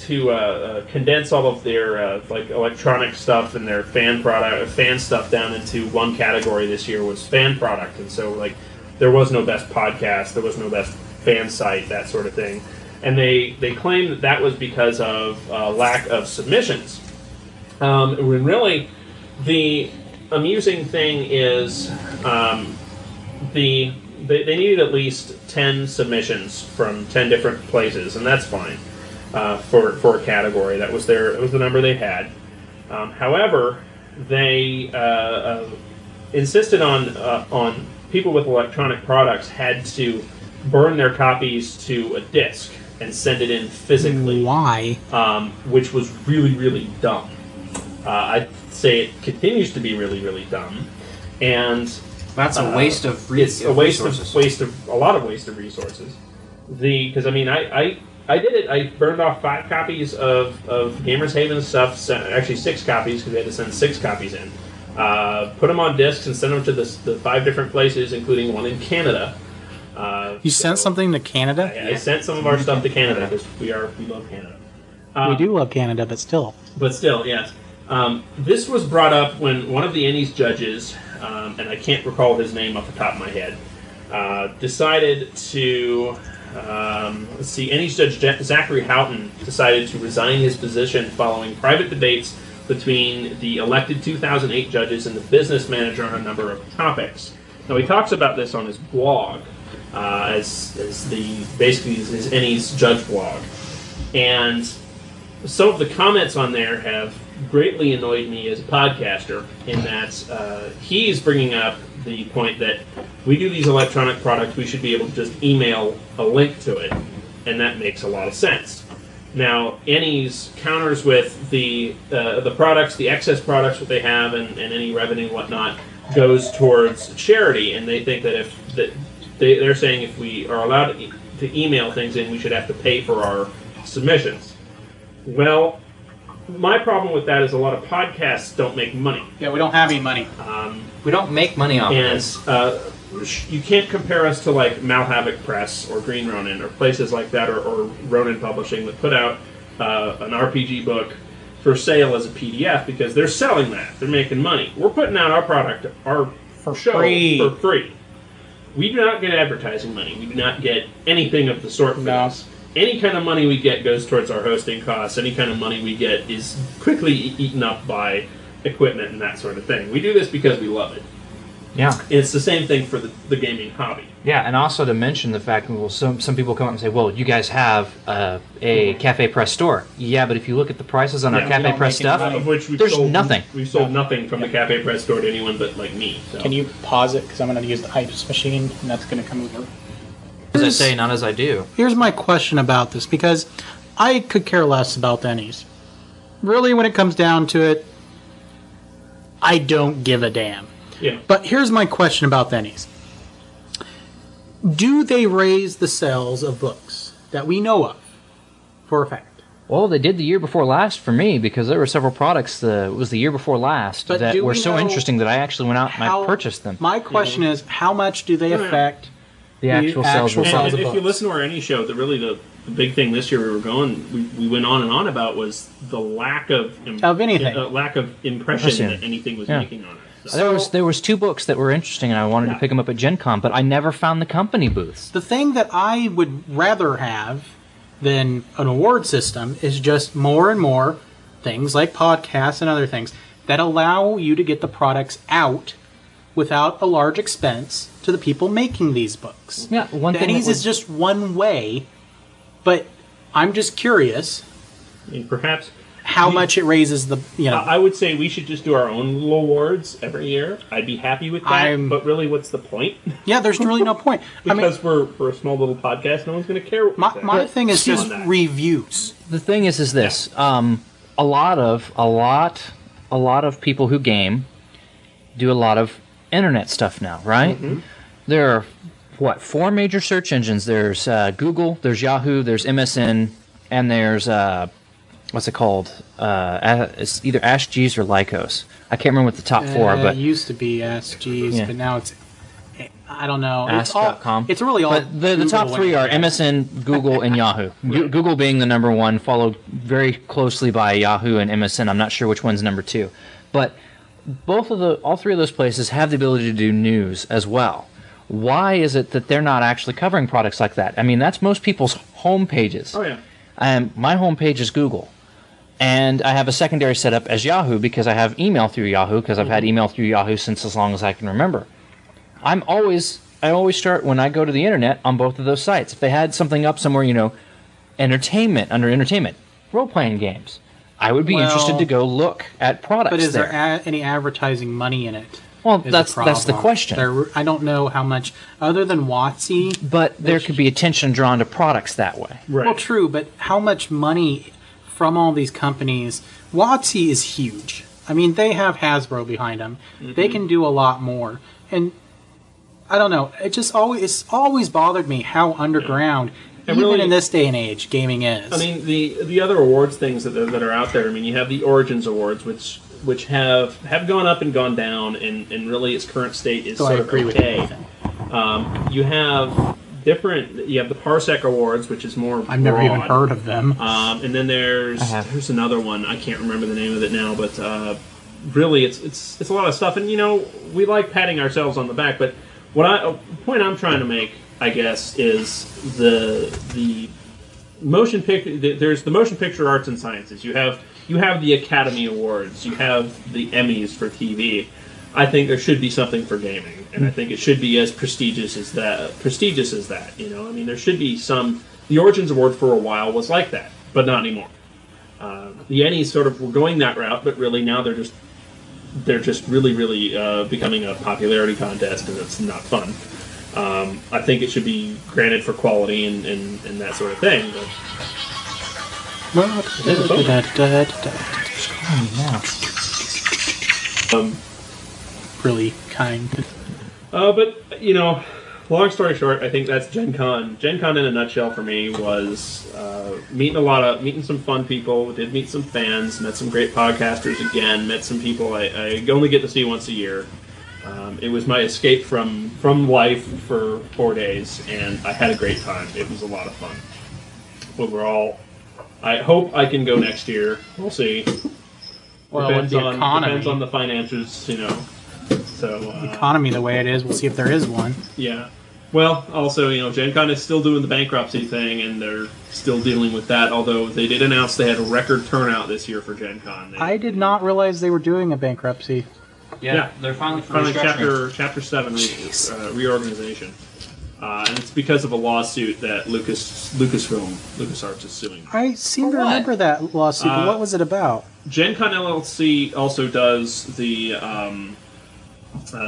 to condense all of their like electronic stuff and their fan stuff down into one category this year was fan product, and so like. There was no best podcast, there was no best fan site, that sort of thing. And they claim that was because of lack of submissions. When really, the amusing thing is they needed at least 10 submissions from 10 different places, and that's fine for a category. That was the number they had. However, they insisted on people with electronic products had to burn their copies to a disc and send it in physically. Why? Which was really, really dumb. I'd say it continues to be really, really dumb. And that's a waste of it's a resources. A lot of waste of resources. Because I mean, I I did it. I burned off 5 copies of Gamers Haven stuff. Actually, 6 copies because we had to send 6 copies in. Put them on discs and sent them to the 5 different places, including one in Canada. You sent something to Canada? I sent some of our stuff to Canada because we love Canada. We do love Canada, but still. But still, yes. This was brought up when one of the Ennies judges, and I can't recall his name off the top of my head, decided to... let's see, Ennies Judge Zachary Houghton decided to resign his position following private debates between the elected 2008 judges and the business manager on a number of topics. Now, he talks about this on his blog, as basically his Ennies Judge blog. And some of the comments on there have greatly annoyed me as a podcaster in that he's bringing up the point that we do these electronic products, we should be able to just email a link to it, and that makes a lot of sense. Now, Ennies counters with the products, the excess products that they have, and any revenue and whatnot goes towards charity, and they think that they're saying if we are allowed to email things in, we should have to pay for our submissions. Well, my problem with that is a lot of podcasts don't make money. Yeah, we don't have any money. We don't make money off this. You can't compare us to like Malhavoc Press or Green Ronin or places like that, or Ronin Publishing that put out an RPG book for sale as a PDF because they're selling that. They're making money. We're putting out our product, our show, for free. We do not get advertising money. We do not get anything of the sort from us. Any kind of money we get goes towards our hosting costs. Any kind of money we get is quickly eaten up by equipment and that sort of thing. We do this because we love it. Yeah. It's the same thing for the gaming hobby. Yeah, and also to mention the fact that some people come up and say, well, you guys have a Cafe Press store. Yeah, but if you look at the prices on our Cafe Press stuff, of which there's nothing. We've sold nothing from the Cafe Press store to anyone but like me. So. Can you pause it? Because I'm going to use the Hypes machine, and that's going to come over. As I say, not as I do. Here's my question about this, because I could care less about the Ennies. Really, when it comes down to it, I don't give a damn. Yeah. But here's my question about the Ennies. Do they raise the sales of books that we know of for a fact? Well, they did the year before last for me because there were several products. It was the year before last that were so interesting that I actually went out and I purchased them. My question is, how much do they affect the actual sales of books? If you listen to our Ennie show, the big thing this year we went on and on about was the lack of anything, lack of impression that anything was making on it. So, there was 2 books that were interesting, and I wanted to pick them up at Gen Con, but I never found the company booths. The thing that I would rather have than an award system is just more and more things like podcasts and other things that allow you to get the products out without a large expense to the people making these books. Yeah, one thing Ennies is just one way, but I'm just curious. I mean, perhaps how much it raises the, I would say we should just do our own little awards every year. I'd be happy with that, but really, what's the point? Yeah, there's really no point. Because we're a small little podcast, no one's going to care what we say. My thing is just reviews. The thing is this: a lot of people who game do a lot of internet stuff now, right? Mm-hmm. There are 4 major search engines. There's Google, there's Yahoo, there's MSN, and there's what's it called? It's either Ask Jeeves or Lycos. I can't remember what the top 4 are, but it used to be Ask Jeeves, but now it's, I don't know. Ask.com. It's really all. But the top 3 are MSN, Google, and Yahoo. Google being the number 1, followed very closely by Yahoo and MSN. I'm not sure which one's number 2, but all 3 of those places have the ability to do news as well. Why is it that they're not actually covering products like that? I mean, that's most people's home pages. Oh yeah. My home page is Google. And I have a secondary setup as Yahoo because I have email through Yahoo because I've had email through Yahoo since as long as I can remember. I always start when I go to the internet on both of those sites. If they had something up somewhere, entertainment, under entertainment, role-playing games, I would be interested to go look at products. But is there any advertising money in it? Well, that's the question. I don't know how much, other than WotC. But there could be attention drawn to products that way. Right. Well, true, but how much money from all these companies? WotC is huge. I mean, they have Hasbro behind them. Mm-hmm. They can do a lot more. And I don't know. It's always bothered me how underground Even in this day and age, gaming is. I mean, the other awards things that are out there. I mean, you have the Origins Awards, which have gone up and gone down, and really its current state is sort of okay. You have the Parsec Awards, which is more broad. I've never even heard of them. And then there's another one. I can't remember the name of it now, but really, it's a lot of stuff. And we like patting ourselves on the back, but the point I'm trying to make, I guess, is the motion picture. There's the motion picture arts and sciences. You have the Academy Awards. You have the Emmys for TV. I think there should be something for gaming, and I think it should be as prestigious as that. I mean, there should be some. The Origins Award for a while was like that, but not anymore. The Emmys sort of were going that route, but really now they're just really becoming a popularity contest, and it's not fun. I think it should be granted for quality and that sort of thing. Really kind. But long story short, I think that's Gen Con. Gen Con in a nutshell for me was meeting some fun people. Did meet some fans. Met some great podcasters again. Met some people I only get to see once a year. It was my escape from life for 4 days, and I had a great time. It was a lot of fun. Overall, I hope I can go next year. We'll see. Well, depends on the finances, So the economy the way it is, we'll see if there is one. Yeah. Well, also, Gen Con is still doing the bankruptcy thing, and they're still dealing with that, although they did announce they had a record turnout this year for Gen Con. I did not realize they were doing a bankruptcy. Yeah, they're finally Chapter 7 reorganization. And it's because of a lawsuit that LucasArts is suing. I seem to remember that lawsuit, but what was it about? Gen Con LLC also does the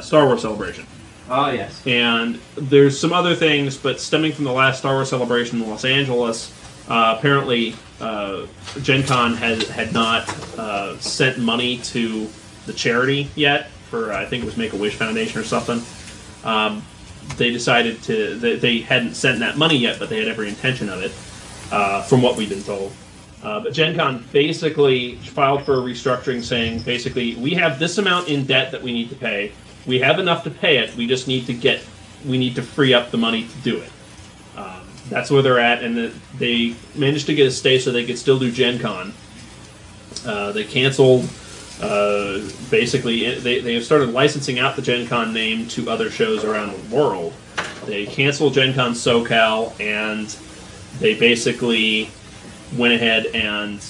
Star Wars Celebration. Oh, yes. And there's some other things, but stemming from the last Star Wars Celebration in Los Angeles, apparently Gen Con had not sent money to the charity yet for, I think it was Make-A-Wish Foundation or something. They decided they hadn't sent that money yet, but they had every intention of it, from what we've been told. But Gen Con basically filed for a restructuring saying, basically, we have this amount in debt that we need to pay. We have enough to pay it. We just need to free up the money to do it. That's where they're at, and they managed to get a stay so they could still do Gen Con. They canceled. Basically, they have started licensing out the Gen Con name to other shows around the world. They canceled Gen Con SoCal, and they basically went ahead and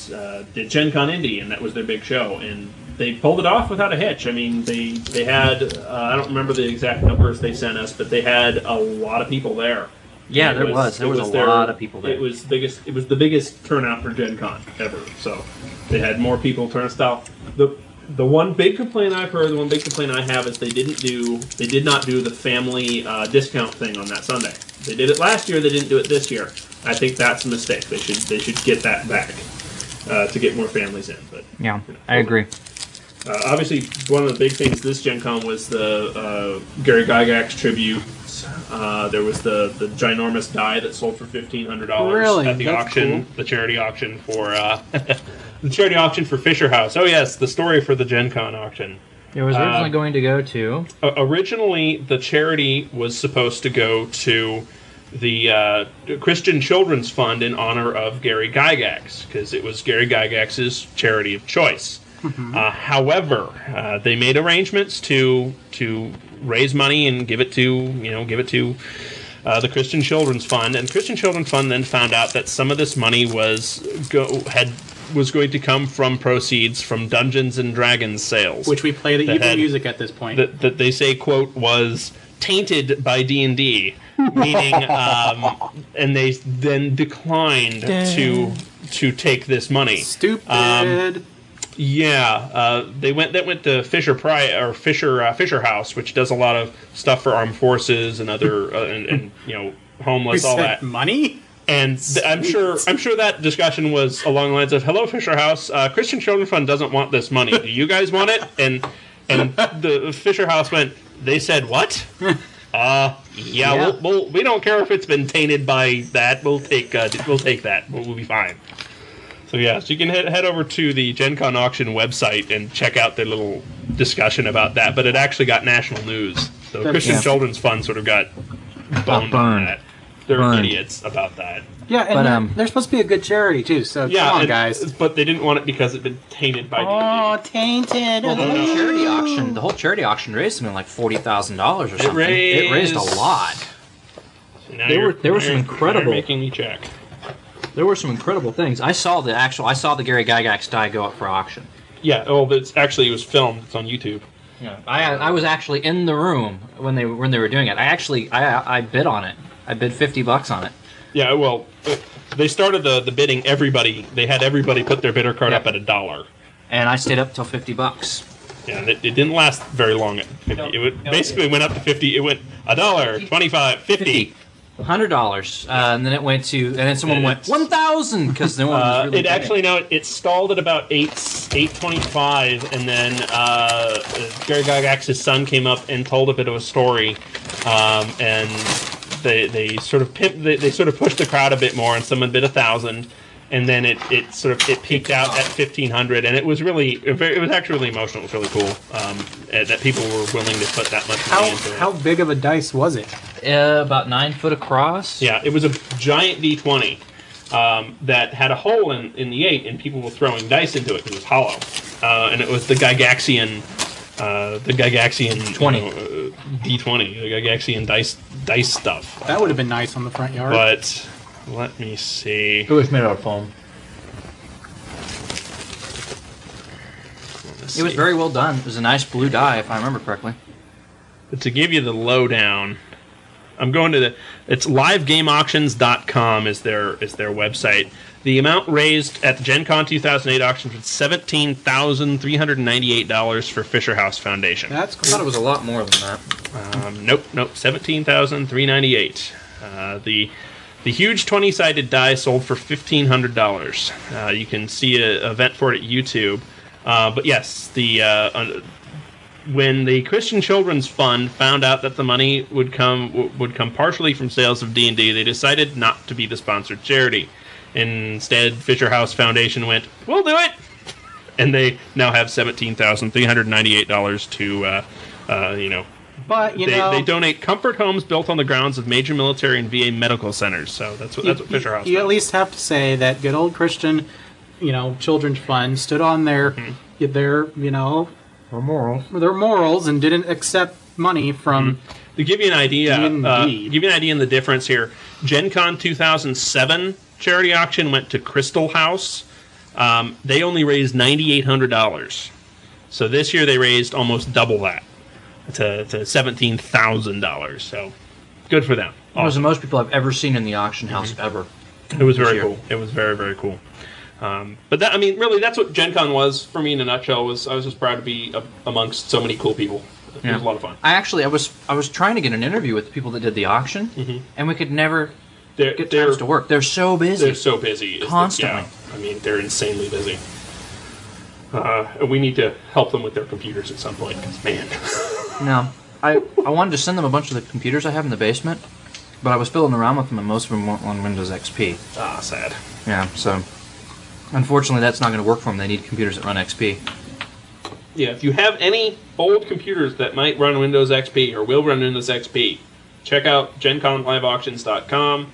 did Gen Con Indy, and that was their big show. And they pulled it off without a hitch. I mean, they had, I don't remember the exact numbers they sent us, but they had a lot of people there. Yeah, there was a lot of people there. It was the biggest turnout for Gen Con ever. So they had more people turn out. The one big complaint I've heard, the one big complaint I have is they did not do the family discount thing on that Sunday. They did it last year. They didn't do it this year. I think that's a mistake. They should get that back to get more families in. But yeah, I agree. Obviously, one of the big things this Gen Con was the Gary Gygax tribute. There was the ginormous die that sold for $1,500 at the auction, cool. The charity auction for the charity auction for Fisher House. Oh yes, the story for the Gen Con auction. It was originally going to go to. Originally, the charity was supposed to go to the Christian Children's Fund in honor of Gary Gygax, because it was Gary Gygax's charity of choice. Mm-hmm. However, they made arrangements to raise money and give it to the Christian Children's Fund, and Christian Children's Fund then found out that some of this money was going to come from proceeds from Dungeons and Dragons sales, which we play the evil music at this point. That they say, quote, was tainted by D&D, meaning, and they then declined to take this money. Stupid. They went to Fisher House, which does a lot of stuff for armed forces and other and homeless, all that money. And I'm sure that discussion was along the lines of, "Hello, Fisher House. Christian Children's Fund doesn't want this money. Do you guys want it?" And the Fisher House went. They said what? Yeah. We don't care if it's been tainted by that. We'll take that. We'll be fine. So yeah, so you can head over to the Gen Con auction website and check out their little discussion about that. But it actually got national news. So Christian Children's Fund sort of got boned on that. They're idiots about that. Yeah, and they're supposed to be a good charity too. So come on, guys. But they didn't want it because it'd been tainted by. Oh, tainted! Well, the whole charity auction raised something like $40,000 or something. It raised a lot. So there were some incredible. Making me check. There were some incredible things. I saw the Gary Gygax die go up for auction. Yeah. Oh, it was filmed. It's on YouTube. Yeah. I was actually in the room when they were doing it. I bid on it. I bid $50 on it. Yeah, well, they started the bidding. They had everybody put their bidder card up at $1, and I stayed up till $50. Yeah, and it didn't last very long at 50. Basically went up to 50. It went $1, 25, 50. $100, and then it went to, and then someone went 1,000 because no one was really. It stalled at about 8:25, and then Gary Gygax's son came up and told a bit of a story, and they sort of pushed the crowd a bit more, and someone bid 1,000, and then it peaked out at 1,500, and it was actually really emotional. It was really cool that people were willing to put that much money into it. How big of a dice was it? About 9 foot across. Yeah, it was a giant D20 that had a hole in the 8, and people were throwing dice into it because it was hollow, and it was the Gygaxian 20 D20, the Gygaxian dice stuff. That would have been nice on the front yard. But let me see. It was made out of foam. It was very well done. It was a nice blue die, if I remember correctly. But to give you the lowdown, I'm going to it's livegameauctions.com is their website. The amount raised at the Gen Con 2008 auction was $17,398 for Fisher House Foundation. That's cool. I thought it was a lot more than that. Nope, $17,398. The huge 20-sided die sold for $1,500. You can see an event for it at YouTube. But yes, when the Christian Children's Fund found out that the money would come partially from sales of D&D, they decided not to be the sponsored charity. Instead, Fisher House Foundation went, "We'll do it," and they now have $17,398 to, But they donate comfort homes built on the grounds of major military and VA medical centers. So that's what Fisher House. You at least have to say that good old Christian, Children's Fund stood on their morals and didn't accept money from. To give you an idea, in the difference here, Gen Con 2007 charity auction went to Crystal House. They only raised $9,800. So this year they raised almost double that to $17,000. So good for them. It was the most people I've ever seen in the auction house ever. It was very cool. It was very, very cool. But really, that's what Gen Con was for me in a nutshell. I was just proud to be amongst so many cool people. It was a lot of fun. I was trying to get an interview with the people that did the auction, and we could never get times to work. They're so busy. They're so busy. Constantly. They're insanely busy. We need to help them with their computers at some point, because, man. No. I wanted to send them a bunch of the computers I have in the basement, but I was fiddling around with them, and most of them weren't on Windows XP. Ah, sad. Yeah, so unfortunately that's not going to work for them. They need computers that run XP. Yeah, if you have any old computers that might run Windows XP or will run Windows XP, check out GenConLiveAuctions.com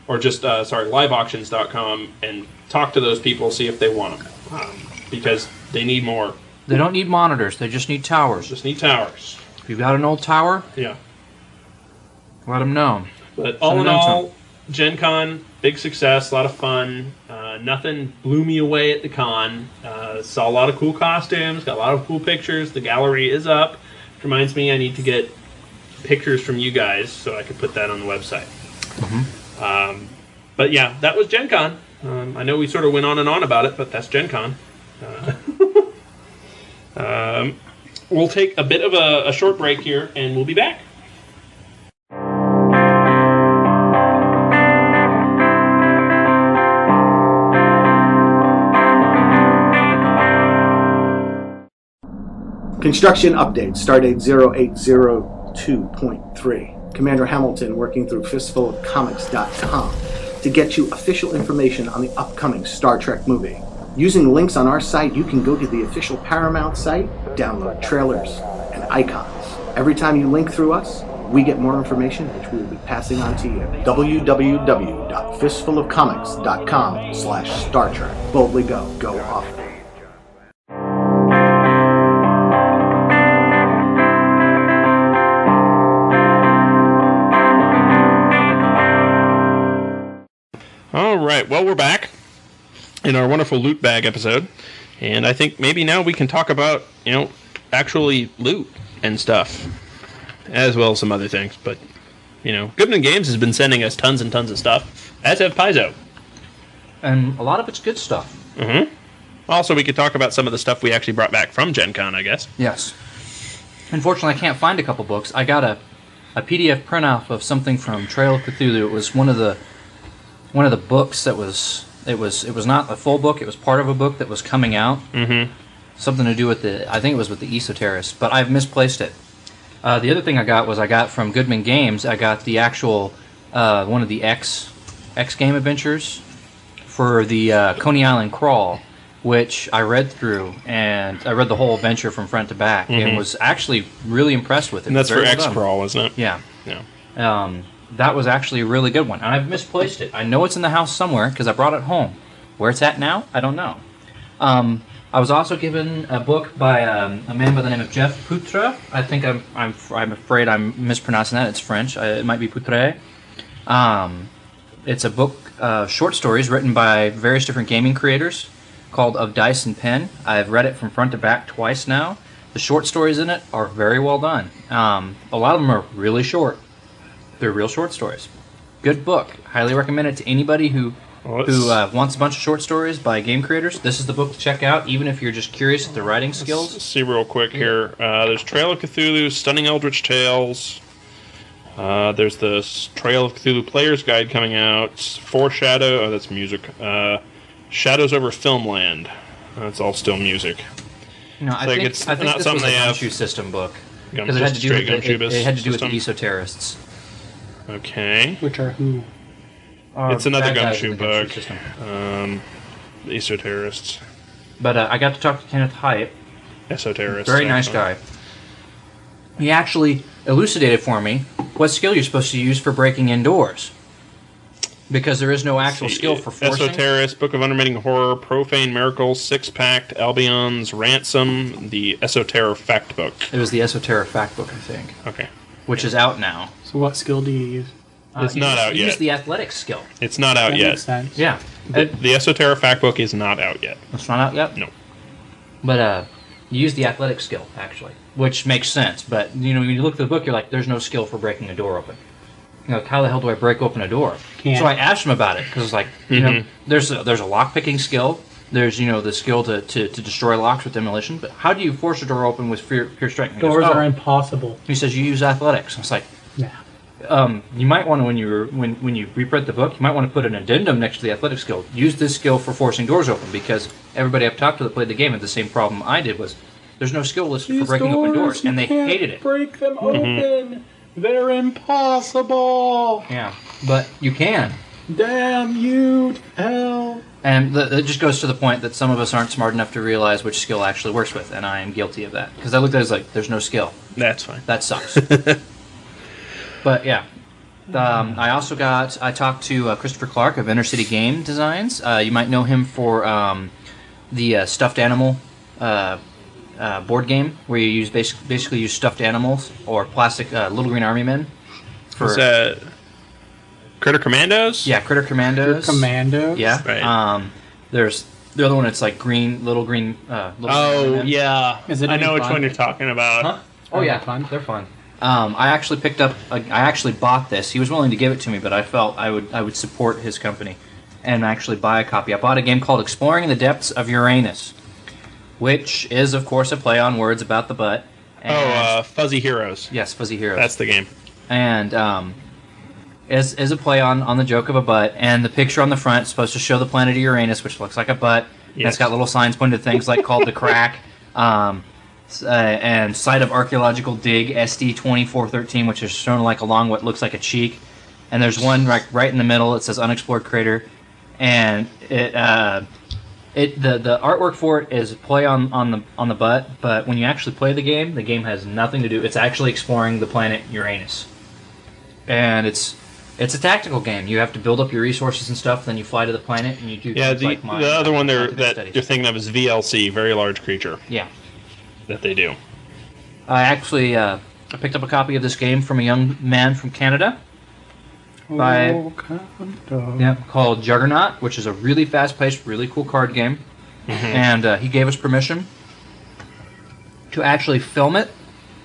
or just, liveauctions.com and talk to those people, see if they want them. Because they need more. They don't need monitors, they just need towers. Just need towers. If you've got an old tower, yeah, let them know. But all in all, Gen Con, big success, a lot of fun. Nothing blew me away at the con. Saw a lot of cool costumes, got a lot of cool pictures. The gallery is up. Which reminds me I need to get pictures from you guys so I could put that on the website. But yeah, that was Gen Con. I know we sort of went on and on about it, but that's Gen Con. We'll take a bit of a short break here, and we'll be back. Construction update. Stardate 0802.3. Commander Hamilton working through fistfulofcomics.com to get you official information on the upcoming Star Trek movie. Using links on our site, you can go to the official Paramount site, download trailers and icons. Every time you link through us, we get more information which we will be passing on to you. www.fistfulofcomics.com/Star Trek. Boldly go. Go often. All right, well, we're back in our wonderful loot bag episode, and I think maybe now we can talk about, actually loot and stuff, as well as some other things. But, Goodman Games has been sending us tons and tons of stuff, as have Paizo. And a lot of it's good stuff. Mm-hmm. Also, we could talk about some of the stuff we actually brought back from Gen Con, I guess. Yes. Unfortunately, I can't find a couple books. I got a PDF print-off of something from Trail of Cthulhu. It was one of the books that was... It was not a full book. It was part of a book that was coming out. Mm-hmm. Something to do with I think it was with the Esoterists, but I've misplaced it. The other thing I got from Goodman Games. I got the actual one of the X game adventures for the Coney Island Crawl, which I read through, and I read the whole adventure from front to back, and was actually really impressed with it. And that's for X done. Crawl, wasn't it? Yeah. Yeah. That was actually a really good one, and I've misplaced it. I know it's in the house somewhere because I brought it home. Where it's at now, I don't know. I was also given a book by a man by the name of Jeff Poutre. I think I'm afraid I'm mispronouncing that. It's French. It might be Poutre. It's a book, short stories written by various different gaming creators, called Of Dice and Pen. I've read it from front to back twice now. The short stories in it are very well done. A lot of them are really short. They're real short stories. Good book. Highly recommend it to anybody who wants a bunch of short stories by game creators. This is the book to check out, even if you're just curious at the writing skills. Let's see real quick here. There's Trail of Cthulhu, Stunning Eldritch Tales. There's the Trail of Cthulhu Player's Guide coming out. Foreshadow. Oh, that's music. Shadows over Filmland. That's all still music. No, I think this was a Gumshoe system book. Because it had to do with the Esoterists. Okay. Which are who? It's another Gumshoe book. The Esoterists. But I got to talk to Kenneth Hyatt. Esoterists. Very nice guy. He actually elucidated for me what skill you're supposed to use for breaking in doors. Because there is no actual skill for forcing. Esoterist, Book of Unremitting Horror, Profane Miracles, Six-Packed, Albion's Ransom, the Esoterror Fact Book. It was the Esoterror Fact Book, I think. Okay. Which is out now. So what skill do you use? It's not out yet. Use the athletics skill. It's not out yet. Makes sense. Yeah. The Esoterror Fact Book is not out yet. It's not out yet? No. But you use the athletics skill, actually. Which makes sense. But, when you look at the book, you're like, there's no skill for breaking a door open. How the hell do I break open a door? Can't. So I asked him about it, because it's like, there's a lock-picking skill. There's, the skill to destroy locks with demolition. But how do you force a door open with pure strength? He Doors goes, are impossible. He says you use athletics. I was like, yeah. You might want to, when you reprint the book, you might want to put an addendum next to the athletic skill. Use this skill for forcing doors open, because everybody I've talked to that played the game had the same problem I did, was there's no skill listed for breaking open doors, and they hated it. Break them open. They're impossible. Yeah, but you can. Damn you to hell. And it just goes to the point that some of us aren't smart enough to realize which skill actually works with, and I am guilty of that. Because I looked at it as like, there's no skill. That's fine. That sucks. But yeah. I talked to Christopher Clark of Inner City Game Designs. You might know him for the stuffed animal board game, where you basically use stuffed animals or plastic Little Green Army Men. Is that Critter Commandos? Yeah, Critter Commandos. Critter Commandos? Yeah. Right. There's the other one. It's like little green. Oh yeah. Is it I know which fun? one you're talking about. Huh? Oh yeah, fun. They're fun. I actually I actually bought this. He was willing to give it to me, but I felt I would support his company and actually buy a copy. I bought a game called Exploring the Depths of Uranus, which is, of course, a play on words about the butt. And Fuzzy Heroes. Yes, Fuzzy Heroes. That's the game. And is a play on the joke of a butt, and the picture on the front is supposed to show the planet of Uranus, which looks like a butt. Yes. And it's got little signs pointed to things like called the crack. and Site of Archaeological Dig SD2413, which is shown like along what looks like a cheek. And there's one right in the middle. It says Unexplored Crater, and the artwork for it is play on the butt. But when you actually play the game has nothing to do. It's actually exploring the planet Uranus, and it's a tactical game. You have to build up your resources and stuff. Then you fly to the planet and you do. Yeah, things like mine, the other one studies. you're thinking of is VLC, Very Large Creature. Yeah, that they do. I actually I picked up a copy of this game from a young man from Canada. Called Juggernaut, which is a really fast-paced, really cool card game. And he gave us permission to actually film it,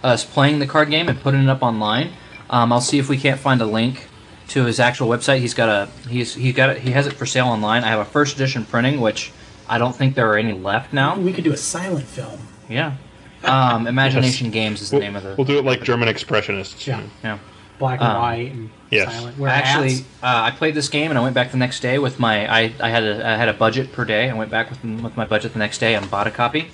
us playing the card game and putting it up online. I'll see if we can't find a link to his actual website. He has it for sale online. I have a first edition printing, which I don't think there are any left now. We could do a silent film. Yeah. Imagination Games is the name of the. We'll do it like German Expressionists. Yeah. Black and white and silent. Wear Actually, hats. I played this game and I went back the next day with my. I had a budget per day. I went back with my budget the next day and bought a copy.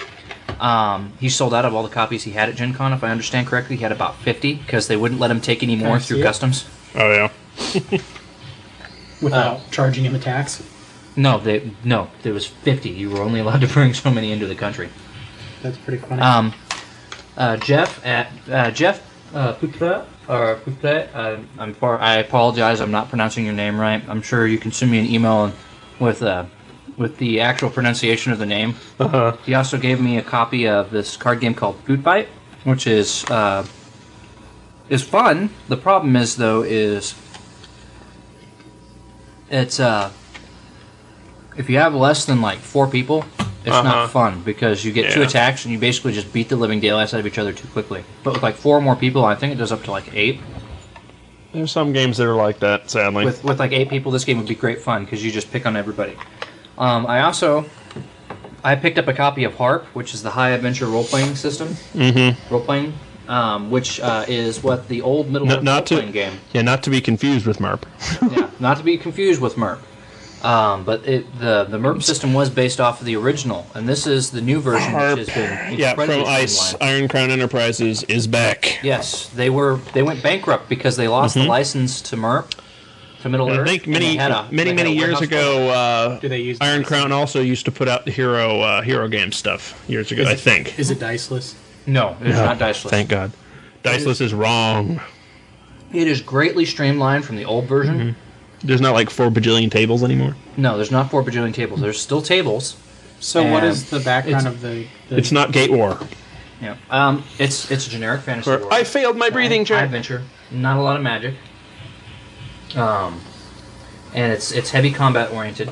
He sold out of all the copies he had at Gen Con, if I understand correctly. He had about 50 because they wouldn't let him take any more through customs. Oh yeah. Without charging him a tax. No, there was 50. You were only allowed to bring so many into the country. That's pretty funny. Jeff Poutre, I apologize. I'm not pronouncing your name right. I'm sure you can send me an email with the actual pronunciation of the name. He also gave me a copy of this card game called Boot Fight, which is fun. The problem is it's if you have less than like 4 people, it's not fun because you get 2 attacks and you basically just beat the living daylights out of each other too quickly. But with like 4 more people, I think it does up to like 8. There's some games that are like that, sadly. With like 8 people, this game would be great fun because you just pick on everybody. I picked up a copy of HARP, which is the High Adventure Role-Playing System. Role-playing, which is what the old Middle-earth role-playing game. Yeah, not to be confused with MERP. Yeah, not to be confused with MERP. But the MERP system was based off of the original, and this is the new version, HARP, which has been from ICE. Iron Crown Enterprises is back. Yes, they went bankrupt because they lost the license to MERP, to Middle Earth. I think many years ago, Iron Crown also used to put out the hero game stuff years ago. I think. Is it diceless? No, it's not diceless. Thank God. Diceless is wrong. It is greatly streamlined from the old version. There's not like 4 bajillion tables anymore? No, there's not 4 bajillion tables. There's still tables. So what is the background of the... It's not Gate War. Yeah. It's a generic fantasy world. I failed my breathing check. Adventure. Not a lot of magic. And it's heavy combat oriented,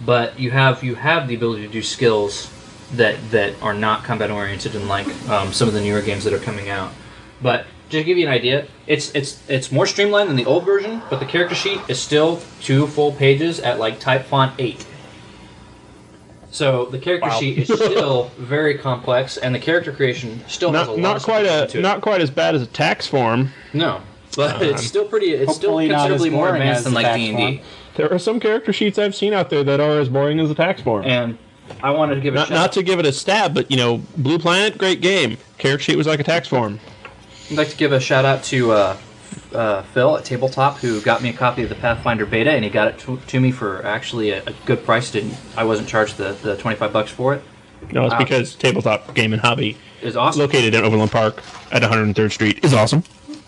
but you have the ability to do skills that are not combat oriented in like some of the newer games that are coming out. But just to give you an idea, it's more streamlined than the old version, but the character sheet is still 2 full pages at like type font 8. So the character sheet is still very complex, and the character creation still has a lot of stuff to it. Not quite as bad as a tax form. No, but it's still pretty. It's still considerably more advanced than like D&D. There are some character sheets I've seen out there that are as boring as a tax form. And I wanted to give it not to give it a stab, but Blue Planet, great game. Character sheet was like a tax form. I'd like to give a shout out to Phil at Tabletop, who got me a copy of the Pathfinder beta, and he got it to me for actually a good price. I wasn't charged the $25 for it. No, it's because Tabletop Game and Hobby is awesome. Located in Overland Park at 103rd Street is awesome.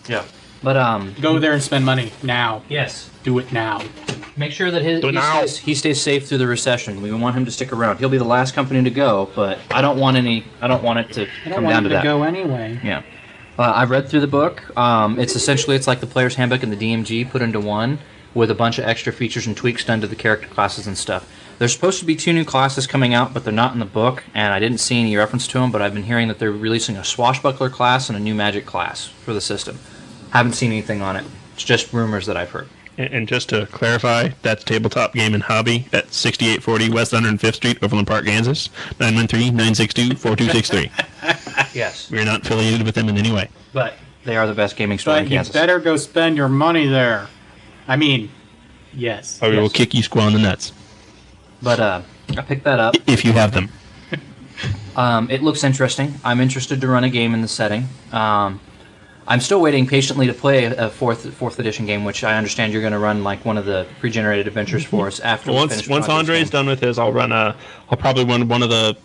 Yeah, but go there and spend money now. Yes, do it now. Make sure that he stays safe through the recession. We want him to stick around. He'll be the last company to go, but I don't want it to come down to that. Go anyway. Yeah. I've read through the book. It's like the player's handbook and the DMG put into one, with a bunch of extra features and tweaks done to the character classes and stuff. There's supposed to be 2 new classes coming out, but they're not in the book, and I didn't see any reference to them, but I've been hearing that they're releasing a swashbuckler class and a new magic class for the system. Haven't seen anything on it. It's just rumors that I've heard. And just to clarify, that's Tabletop Game and Hobby at 6840 West 105th Street, Overland Park, Kansas, 913-962-4263. Yes. We're not affiliated with them in any way. But they are the best gaming store in Kansas. You better go spend your money there. I mean, yes. Or we will kick you square in the nuts. But I picked that up. If you have them. It looks interesting. I'm interested to run a game in the setting. I'm still waiting patiently to play a fourth edition game, which I understand you're going to run like one of the pre-generated adventures for us after. Once Andre's done with his, I'll probably run one of the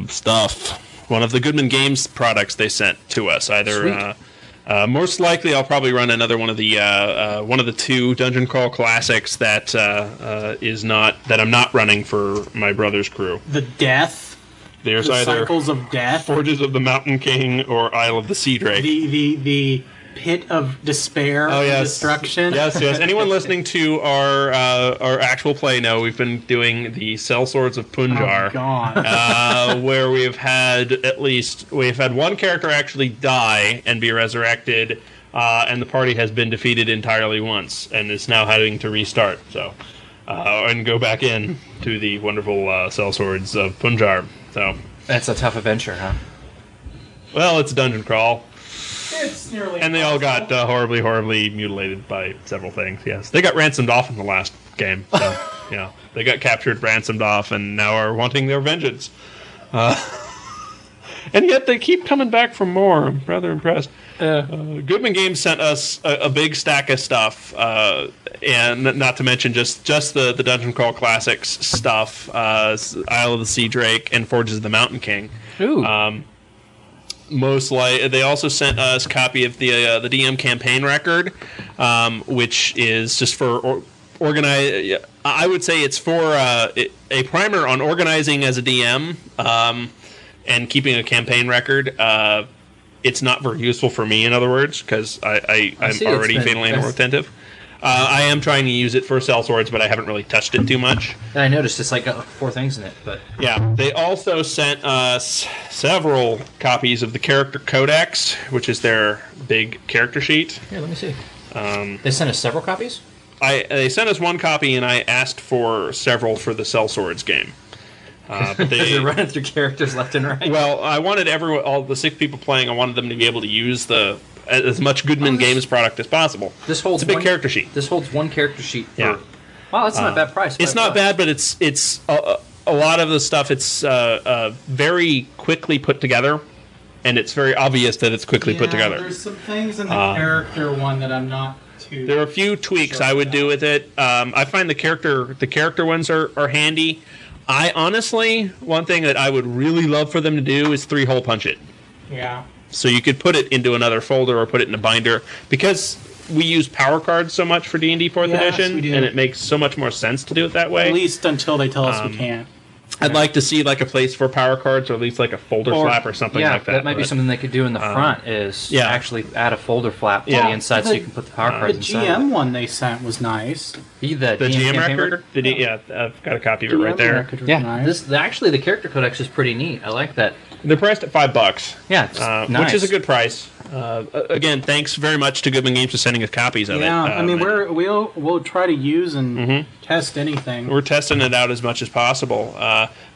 stuff. One of the Goodman Games products they sent to us. Either most likely, I'll probably run another one of the two Dungeon Crawl classics that I'm not running for my brother's crew. The Death. There's the either Cycles of Death, Forges of the Mountain King, or Isle of the Sea Drake. The Pit of Despair, Destruction. Yes. Anyone listening to our actual play know we've been doing the Sellswords of Punjar, where we've had one character actually die and be resurrected, and the party has been defeated entirely once and is now having to restart. So, and go back in to the wonderful Sellswords of Punjar. So that's a tough adventure, huh? Well, it's a dungeon crawl. It's nearly. And they all got horribly, horribly mutilated by several things. Yes, they got ransomed off in the last game. So, they got captured, ransomed off, and now are wanting their vengeance. And yet they keep coming back for more. I'm rather impressed. Goodman Games sent us a big stack of stuff, and not to mention just the Dungeon Crawl Classics stuff, Isle of the Sea Drake and Forges of the Mountain King. Ooh. They also sent us a copy of the DM campaign record, which is just for organize. I would say it's for a primer on organizing as a DM. And keeping a campaign record, it's not very useful for me, in other words, because I'm already fatally inattentive. I am trying to use it for Sellswords, but I haven't really touched it too much. And I noticed it's like got 4 things in it. But yeah, they also sent us several copies of the Character Codex, which is their big character sheet. Here, let me see. They sent us several copies? They sent us one copy, and I asked for several for the Sellswords game. But you're running through characters left and right. Well, I wanted all the 6 people playing. I wanted them to be able to use as much Goodman Games product as possible. This holds it's a big character sheet. This holds one character sheet. Wow, that's not a bad price. It's not bad, but it's a lot of the stuff. It's very quickly put together, and it's very obvious that it's quickly put together. There's some things in the character one that I'm not too. There are a few tweaks I would do with it. I find the character ones are handy. I honestly, one thing that I would really love for them to do is 3-hole punch it. Yeah. So you could put it into another folder or put it in a binder, because we use power cards so much for D&D 4th edition, and it makes so much more sense to do it that way. At least until they tell us we can't. I'd like to see like a place for power cards, or at least like a folder flap or something like that. Yeah, that might be something they could do in the front, is actually add a folder flap to the inside so you can put the power cards inside. The GM one they sent was nice. The GM record? I've got a copy of it right there. Nice. Actually, the character codex is pretty neat. I like that. They're priced at $5. Yeah, nice. Which is a good price. Again, thanks very much to Goodman Games for sending us copies of it. Yeah, I mean, we'll try to use and test anything. We're testing it out as much as possible.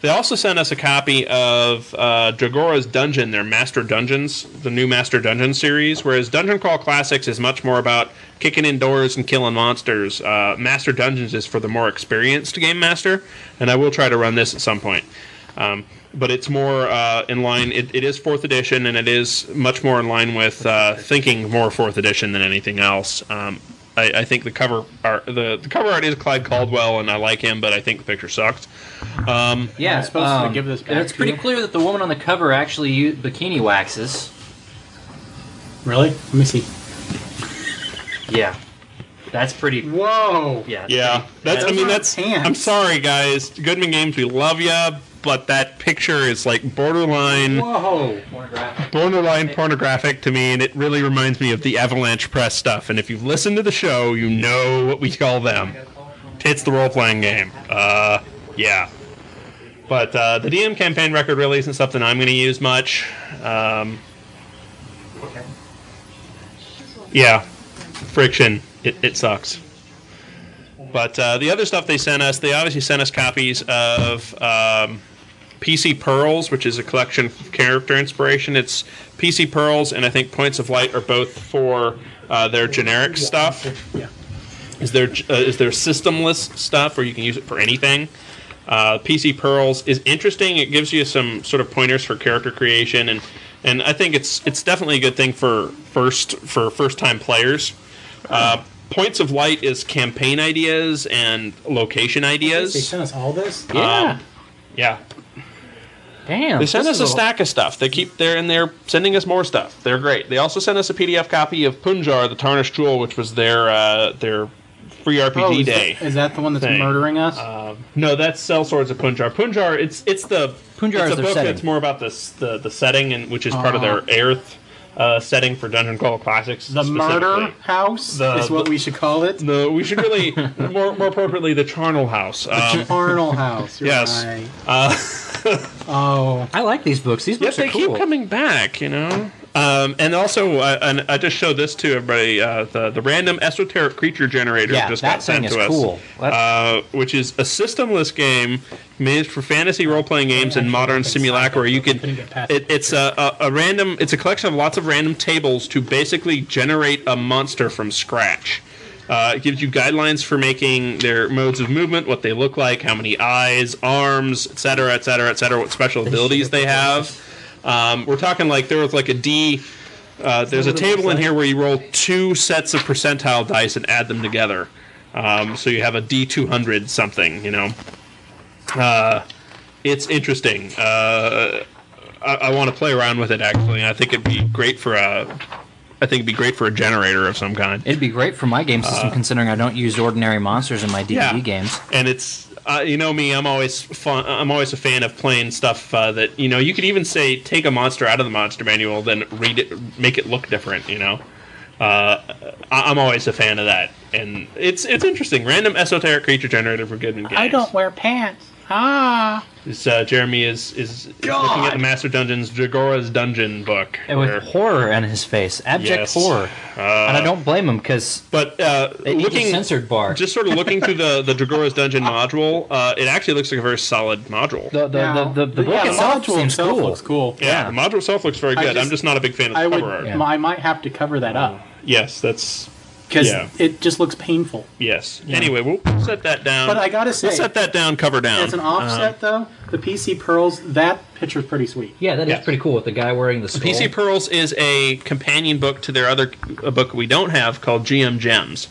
They also sent us a copy of Dragora's Dungeon, their Master Dungeons, the new Master Dungeon series, whereas Dungeon Crawl Classics is much more about kicking in doors and killing monsters. Master Dungeons is for the more experienced game master, and I will try to run this at some point. But it's more in line. It is 4th edition, and it is much more in line with thinking more 4th edition than anything else. I think the cover art is Clyde Caldwell, and I like him, but I think the picture sucks. It's supposed to give this back. And it's pretty clear that the woman on the cover actually used bikini waxes. Really? Let me see. Yeah. That's pretty. Whoa. Yeah. That's. I'm sorry, guys. Goodman Games, we love ya, but that picture is like borderline pornographic to me, and it really reminds me of the Avalanche Press stuff. And if you've listened to the show, you know what we call them. It's the role-playing game. Yeah. But the DM campaign record really isn't something I'm going to use much. Yeah. Friction. It sucks. But the other stuff they obviously sent us copies of PC Pearls, which is a collection of character inspiration. It's PC Pearls and I think Points of Light are both for their generic stuff. Yeah. Is there systemless stuff where you can use it for anything? PC Pearls is interesting. It gives you some sort of pointers for character creation, and I think it's definitely a good thing for first time players. Points of Light is campaign ideas and location ideas. They sent us all this? Yeah. Damn. They sent us a stack of stuff. They're sending us more stuff. They're great. They also sent us a PDF copy of Punjar, the Tarnished Jewel, which was their free RPG day. Is that the one that's murdering us? No, that's Cell Swords of Punjar. Punjar, it's the Punjar is it's a their book setting. that's more about the setting, and which is part of their Aerith setting for Dungeon Crawl Classics. The Murder House is what we should call it. No, we should really more appropriately the Charnel House. The Charnel House. You're yes. Right. I like these books. These books they are cool. keep coming back, you know. And also, I just showed this to everybody. The random esoteric creature generator just got sent to us. Cool. Which is a systemless game made for fantasy role-playing games and modern simulacra. Where you can, it's a random. It's a collection of lots of random tables to basically generate a monster from scratch. It gives you guidelines for making their modes of movement, what they look like, how many eyes, arms, etc., what special abilities they have. We're talking like there was like a D. There's a table in here where you roll 2 sets of percentile dice and add them together. So you have a D200 something, you know. It's interesting. I want to play around with it actually. I think it'd be great for a generator of some kind. It'd be great for my game system, considering I don't use ordinary monsters in my D&D games. And it's you know me, I'm always a fan of playing stuff that you could even say take a monster out of the monster manual, then read it, make it look different. You know, I'm always a fan of that, and it's interesting. Random esoteric creature generator for Goodman Games. I don't wear pants. Jeremy is looking at the Master Dungeon's Dragora's Dungeon book. And with horror in his face. Abject horror. And I don't blame him, because looking censored bar. Just sort of looking through the Dragora's Dungeon module, it actually looks like a very solid module. The book itself seems cool. Looks cool. Yeah, the module itself looks very good. I'm just not a big fan of the cover art. I might have to cover that up. Yes, that's... Because it just looks painful. Yes. Yeah. Anyway, we'll set that down. But I gotta say, we'll set that down, cover down. As an offset, though, the PC Pearls, that picture's pretty sweet. Yeah, that is pretty cool with the guy wearing the skull. PC Pearls is a companion book to their other book we don't have called GM Gems,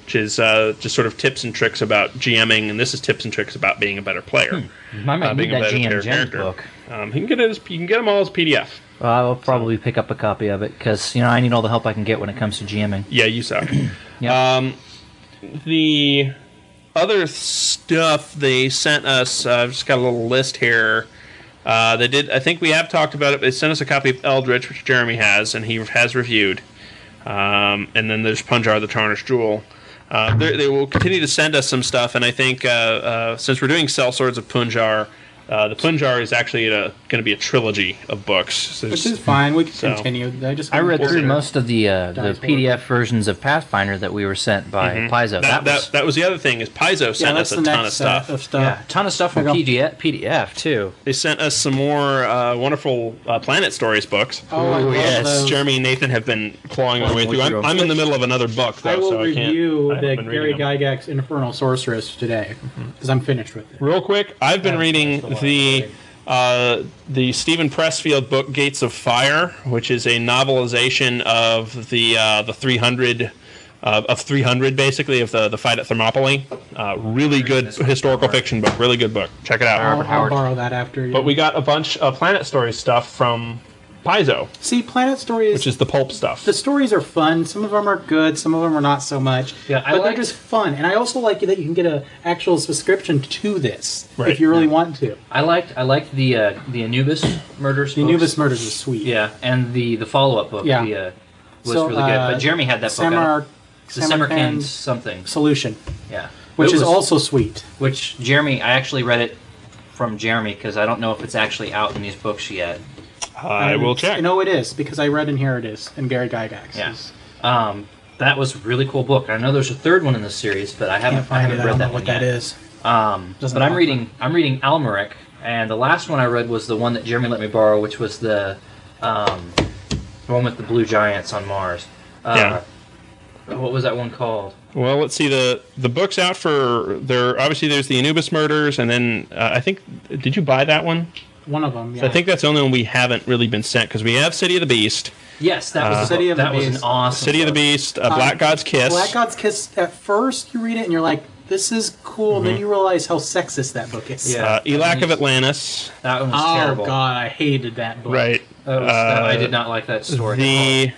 which is just sort of tips and tricks about GMing, and this is tips and tricks about being a better player. I might need that GM Gems book. You can get them all as PDF. Well, I will probably pick up a copy of it, because I need all the help I can get when it comes to GMing. Yeah, you suck. Yep. The other stuff they sent us, I've just got a little list here. They did. I think we have talked about it. They sent us a copy of Eldritch, which Jeremy has, and he has reviewed. And then there's Punjar, the Tarnished Jewel. They will continue to send us some stuff, and I think since we're doing Cell Swords of Punjar, the Punjar is actually going to be a trilogy of books. So which is fine. We can continue. I read through most of the PDF versions of Pathfinder that we were sent by Paizo. That was the other thing, is Paizo sent us a ton of stuff. Yeah, a ton of stuff from PDF, too. They sent us some more wonderful Planet Stories books. Oh, yes. Jeremy and Nathan have been clawing their way through. I'm in the middle of another book, though, I will so I can't. review the Gary Gygax Infernal Sorceress today, because I'm finished with it. Real quick, I've been reading the Stephen Pressfield book Gates of Fire, which is a novelization of the 300 of 300, basically, of the fight at Thermopylae. Really good historical fiction book. Really good book. Check it out. I'll borrow that after. But we got a bunch of Planet Stories stuff from Paizo. See, Planet Stories, which is the pulp stuff. The stories are fun. Some of them are good. Some of them are not so much. Yeah, but they're just fun. And I also like that you can get an actual subscription to this if you really want to. I liked the Anubis Murders. The Anubis Murders is sweet. Yeah, and the follow-up book. Yeah. Was really good. But Jeremy had that book. The Samarkand something Solution. Yeah, which is also sweet. Which Jeremy, I actually read it from Jeremy because I don't know if it's actually out in these books yet. I will check. No, it is, because I read in Here It Is, and Gary Gygax. Yeah. That was a really cool book. I know there's a third one in the series, but I haven't read that one yet. What that is. But I'm reading Almeric, and the last one I read was the one that Jeremy let me borrow, which was the one with the blue giants on Mars. What was that one called? Well, let's see the books out for there. Obviously, there's the Anubis Murders, and then I think did you buy that one? One of them. Yeah. So I think that's the only one we haven't really been sent because we have City of the Beast. Yes, that was City of the Beast. That was an awesome. City of the Beast, Black God's Kiss. Black God's Kiss. At first, you read it and you're like, "This is cool." And then you realize how sexist that book is. Yeah. Elac of Atlantis. That one was terrible. Oh God, I hated that book. Right. I did not like that story.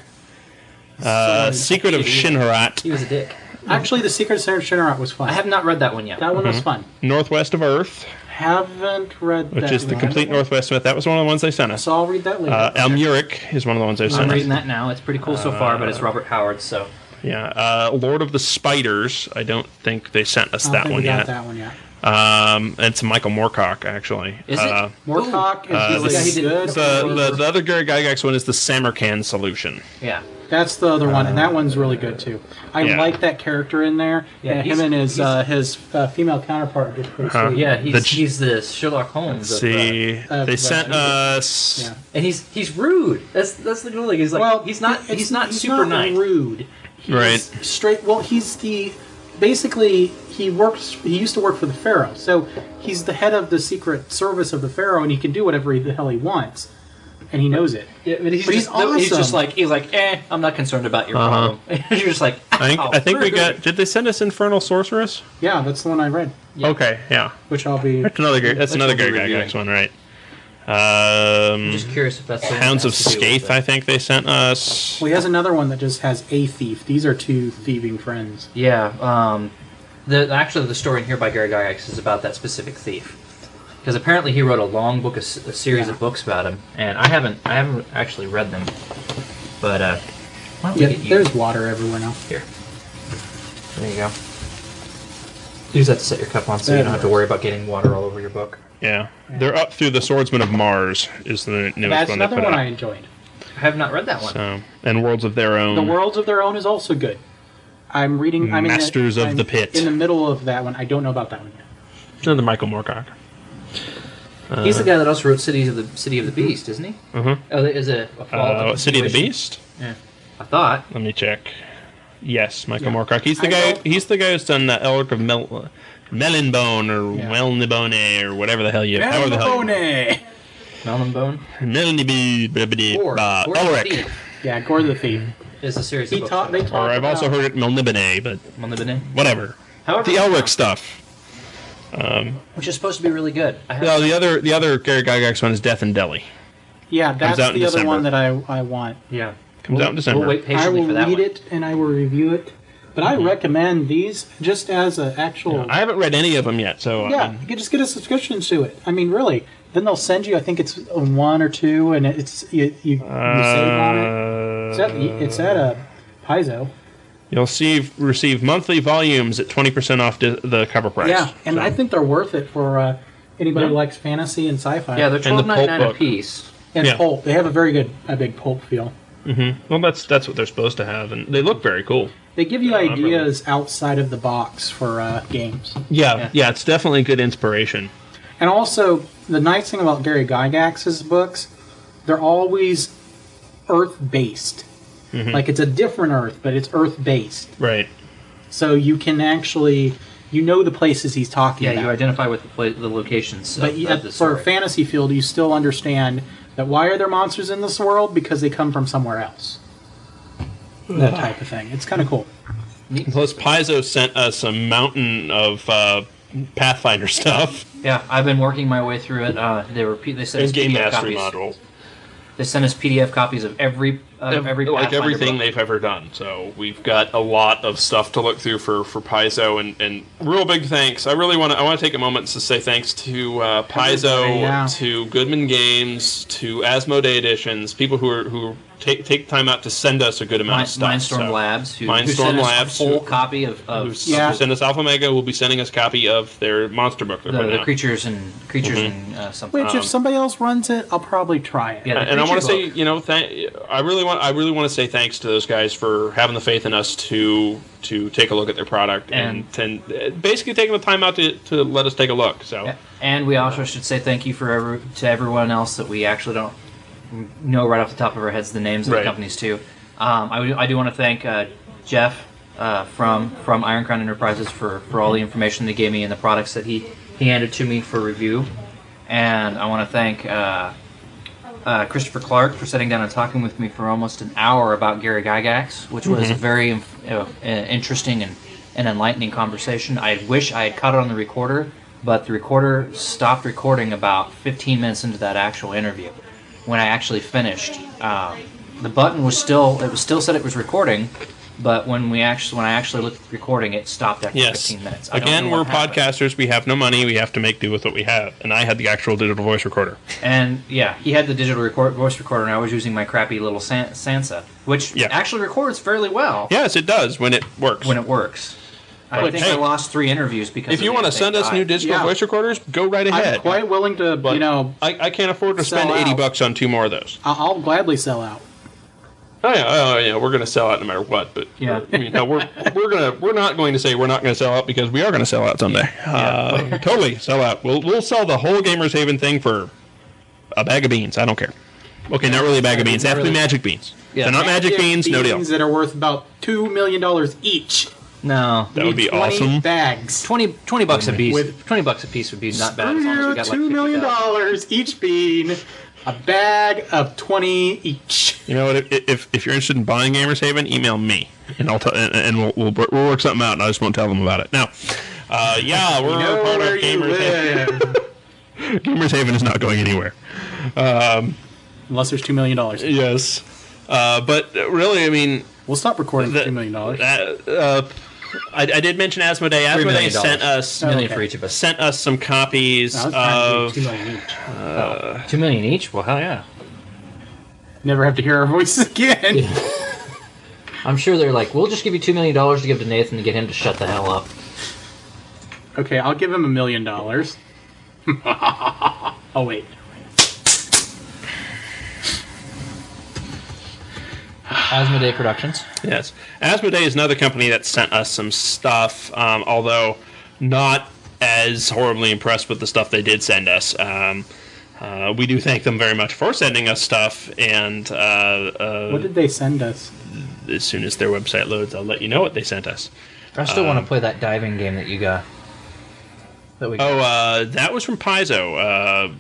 The Secret of Shinharat. He was a dick. Actually, The Secret of Shinharat was fun. I have not read that one yet. That one was fun. Northwest of Earth. Haven't read that. Which is the complete Northwest Myth. That was one of the ones they sent us. So I'll read that later. Elmuric is one of the ones they sent us. I'm reading that now. It's pretty cool so far, but it's Robert Howard, so. Yeah. Lord of the Spiders. I don't think they sent us that one yet. That one yet. It's Michael Moorcock, actually. Is it? Moorcock is good. The other Gary Gygax one is the Samarkand Solution. Yeah. That's the other one, and that one's really good too. I like that character in there. Yeah, him and his female counterpart did pretty sweet. Yeah, he's the Sherlock Holmes. Let's see, they sent us. Yeah. And he's rude. That's the cool thing. He's like, well, he's not super nice. Rude. He's right. Straight. Well, he's the basically he used to work for the Pharaoh, so he's the head of the secret service of the Pharaoh, and he can do whatever the hell he wants. And he knows it. Yeah, but he's awesome. He's just like I'm not concerned about your problem. You're just like, I think we got. Did they send us Infernal Sorceress? Yeah, that's the one I read. Yeah. Okay, yeah. Which I'll be. That's another Gary Gygax one, right? I'm just curious if that's Hounds of Skaith. I think they sent us. Well, he has another one that just has a thief. These are two thieving friends. Yeah. Actually, the story in here by Gary Gygax is about that specific thief. Because apparently he wrote a long book, a series of books about him, and I haven't actually read them. But why don't we get you? There's water everywhere now. Here, there you go. Use that to set your cup on, so you don't have to worry about getting water all over your book. Yeah, they're up through the Swordsman of Mars is the newest That's one they another put one out. I enjoyed. I have not read that one. So, and Worlds of Their Own. The Worlds of Their Own is also good. I'm reading. Masters of the Pit. In the middle of that one, I don't know about that one yet. Another Michael Moorcock. He's the guy that also wrote City of the Beast, isn't he? Mm-hmm. Oh, is it a fall City of the Beast? Yeah, I thought. Let me check. Yes, Michael Moorcock. He's the guy. He's the guy who's done the Elric of Melonbone or Melnibone or whatever the hell you. Melnibone. Melonbone. Elric. Yeah, Gore the Thief. Is a series of books. They talk or I've also heard it Melnibone, but whatever. However, the Elric stuff. Which is supposed to be really good. No, the other Gary Gygax one is Death in Delhi. Yeah, that's the other one that I want. Yeah, comes out in December. We'll wait patiently for that one. I will read it and I will review it. But I recommend these just as an actual. Yeah, I haven't read any of them yet, so yeah, you can just get a subscription to it. I mean, really. Then they'll send you. I think it's one or two, and it's you save on it. It's at a Paizo. You'll receive monthly volumes at 20% off the cover price. Yeah, and I think they're worth it for anybody who likes fantasy and sci-fi. Yeah, they're $12.99 a piece. And pulp. They have a big pulp feel. Mm-hmm. Well, that's what they're supposed to have, and they look very cool. They give you ideas outside of the box for games. Yeah, it's definitely good inspiration. And also, the nice thing about Gary Gygax's books, they're always Earth-based. Mm-hmm. Like, it's a different Earth, but it's Earth-based. Right. So you can actually, the places he's talking about. Yeah, you identify with the locations. But for a fantasy field, you still understand that why are there monsters in this world? Because they come from somewhere else. That type of thing. It's kind of cool. Plus, Paizo sent us a mountain of Pathfinder stuff. Yeah, I've been working my way through it. They sent us Game PDF Mastery copies. module. They sent us PDF copies of every like everything book they've ever done. So we've got a lot of stuff to look through for Paizo, and real big thanks. I want to take a moment to say thanks to Paizo, to Goodman Games, to Asmodee Editions, people who take time out to send us a good amount of stuff. Mindstorm Labs, who Mindstorm sent Labs, us a full copy of who send us Alpha Mega, will be sending us a copy of their monster book. The creatures and something. Which, if somebody else runs it, I'll probably try it. Yeah, and I want to say, I really want to say thanks to those guys for having the faith in us to take a look at their product and basically taking the time out to let us take a look. So, and we also should say thank you to everyone else that we actually don't know right off the top of our heads the names of the companies too. I do want to thank Jeff from Iron Crown Enterprises for all the information they gave me and the products that he handed to me for review. And I want to thank Christopher Clark for sitting down and talking with me for almost an hour about Gary Gygax, which was a very interesting and enlightening conversation. I wish I had caught it on the recorder, but the recorder stopped recording about 15 minutes into that actual interview. When I actually finished, the button was still said it was recording, but when I actually looked at the recording, it stopped after 15 minutes. Again, we're podcasters. We have no money. We have to make do with what we have. And I had the actual digital voice recorder. And yeah, he had the digital voice recorder, and I was using my crappy little Sansa, which actually records fairly well. Yes, it does when it works. I think I lost 3 interviews because if you want to send us new digital voice recorders, go right ahead. I'm quite willing to, I can't afford to spend $80 on 2 more of those. I'll gladly sell out. Oh yeah, we're going to sell out no matter what. But we're not going to say we're not going to sell out because we are going to sell out someday. Totally sell out. We'll sell the whole Gamers Haven thing for a bag of beans. I don't care. Okay, not really a bag of beans. They have to be magic beans. Yeah. They're not magic beans. No deal. Beans that are worth about $2 million each. No, that would be awesome. Bags, $20 a piece. $20 a piece would be not bad. As long as we got $2 million each bean, a bag of 20 each. You know what? If you're interested in buying Gamers Haven, email me, and we'll work something out. And I just won't tell them about it. Now, we're part of Gamers Haven. Gamers Haven is not going anywhere, unless there's $2 million. Yes, but really, I mean, we'll stop recording for $2 million. I did mention Asmodee. Asmodee sent us $1 for each of us. Sent us some copies of $2 million each. $2 million each? Well, hell yeah! Never have to hear our voices again. I'm sure they're like, we'll just give you $2 million to give to Nathan to get him to shut the hell up. Okay, I'll give him $1 million. Oh wait. Asmodee Productions. Yes. Asmodee is another company that sent us some stuff, although not as horribly impressed with the stuff they did send us. We do thank them very much for sending us stuff, and what did they send us? As soon as their website loads, I'll let you know what they sent us. I still want to play that diving game that you got. That was from Paizo.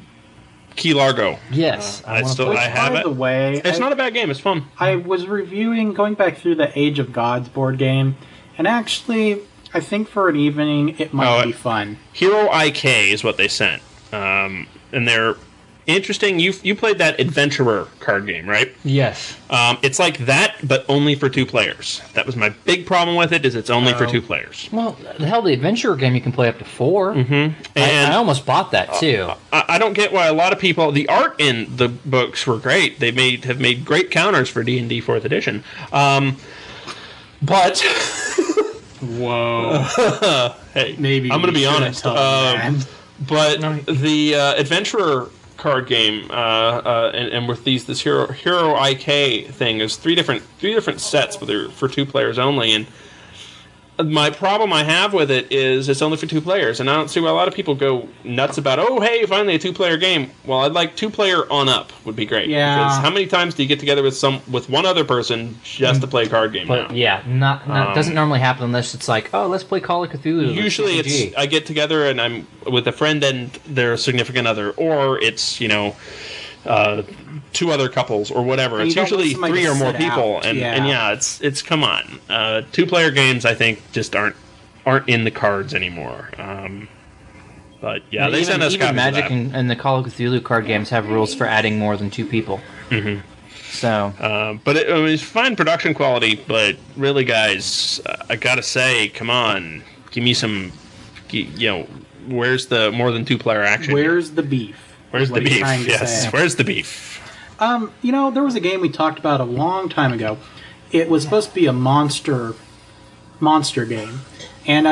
Key Largo. Yes, I have it. By the way, it's not a bad game. It's fun. I was going back through the Age of Gods board game, and actually, I think for an evening it might be fun. Hero IK is what they sent, and they're interesting. You played that Adventurer card game, right? Yes. It's like that, but only for 2 players. That was my big problem with it. Is it's only for 2 players. Well, the Adventurer game you can play up to 4. Mm-hmm. And I almost bought that too. I don't get why a lot of people. The art in the books were great. They have made great counters for D&D 4th edition. But whoa. Hey, maybe I'm going to be honest. But the Adventurer card game and with this Hero IK thing is three different sets, but they're for 2 players only. And my problem I have with it is it's only for 2 players, and I don't see why a lot of people go nuts about, oh, hey, finally a 2-player game. Well, I'd like 2-player on up would be great. Yeah. Because how many times do you get together with one other person just to play a card game? But now? Yeah, not doesn't normally happen unless it's like, oh, let's play Call of Cthulhu. Usually I get together and I'm with a friend and their significant other, or it's 2 other couples or whatever. It's usually 3 or more people, and it's come on. 2-player games I think just aren't in the cards anymore. But yeah, they send us even copies Magic of that. and the Call of Cthulhu card games have rules for adding more than 2 people. Mm-hmm. So, but it's fine production quality. But really, guys, I gotta say, come on, give me some. Where's the more than 2-player action? Where's the beef? Where's the beef? Yes, where's the beef? There was a game we talked about a long time ago. It was supposed to be a monster game, and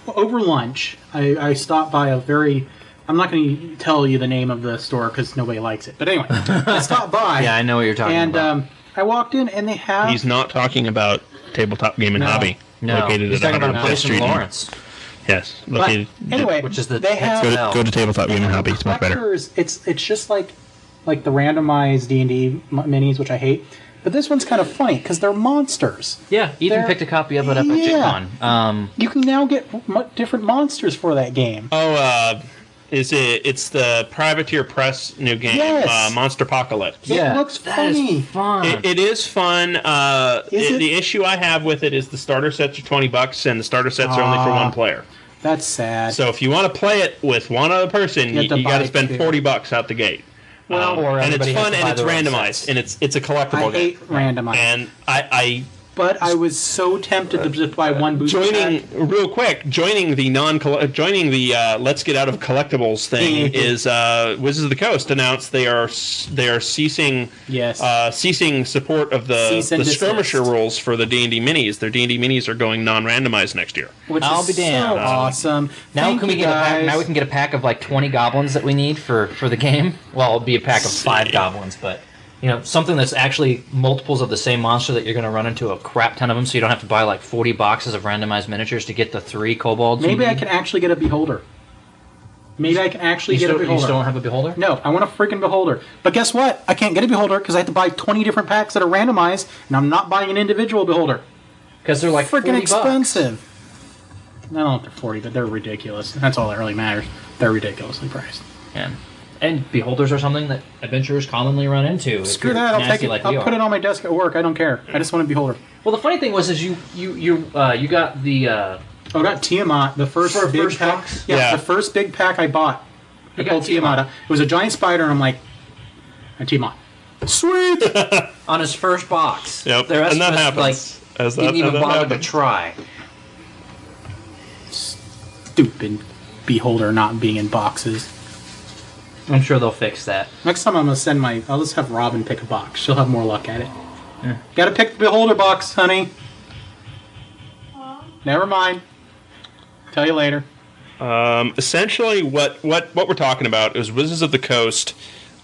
over lunch, I stopped by I'm not going to tell you the name of the store because nobody likes it. But anyway, I stopped by. Yeah, I know what you're talking about. And I walked in, and they have. He's not talking about Tabletop Game and Hobby. No, located he's at talking about a place Street in Lawrence. Yes, located. But anyway, which is the they have go to Tabletop Game and Hobby. It's much better. It's just like the randomized D&D minis, which I hate. But this one's kind of funny because they're monsters. Yeah, Ethan picked a copy of it up at JCon. You can now get different monsters for that game. Oh, it's the Privateer Press new game, Yes. Monster Apocalypse. It looks funny. Is fun. It is fun. The issue I have with it is the starter sets are $20, and the starter sets are only for one player. That's sad. So if you want to play it with one other person, you got to spend $40 out the gate. Well, and it's fun and it's randomized and it's a collectible I hate randomized. And But I was so tempted to just buy one booster pack. Joining the let's get out of collectibles thing is Wizards of the Coast announced they are ceasing support of the skirmisher rules for the D&D minis. Their D&D minis are going non-randomized next year. Which I'll is be damned. so awesome. Now we can get a pack of like 20 goblins that we need for the game. Well, it'll be a pack of 5 goblins, but something that's actually multiples of the same monster that you're going to run into a crap ton of them, so you don't have to buy like 40 boxes of randomized miniatures to get the 3 kobolds. Maybe I can actually get a beholder. Maybe I can actually get a beholder. You still don't have a beholder? No, I want a freaking beholder. But guess what? I can't get a beholder because I have to buy 20 different packs that are randomized, and I'm not buying an individual beholder. Because they're like freaking $40. Expensive. I don't know if they're 40, but they're ridiculous. That's all that really matters. They're ridiculously priced. Yeah. And beholders are something that adventurers commonly run into. Screw that! I'll take it. I'll put it on my desk at work. I don't care. I just want a beholder. Well, the funny thing was, is you got the. I got Tiamat, the first big pack. box. Yeah, the first big pack I bought. I called Tiamat. It was a giant spider, and I'm like, Tiamat. Sweet. On his first box. Yep, The rest and that of us, happens. Like, didn't even bother to try. Stupid beholder not being in boxes. I'm sure they'll fix that. Next time I'm gonna send I'll just have Robin pick a box. She'll have more luck at it. Yeah. Gotta pick the beholder box, honey. Never mind. Tell you later. Essentially, what we're talking about is Wizards of the Coast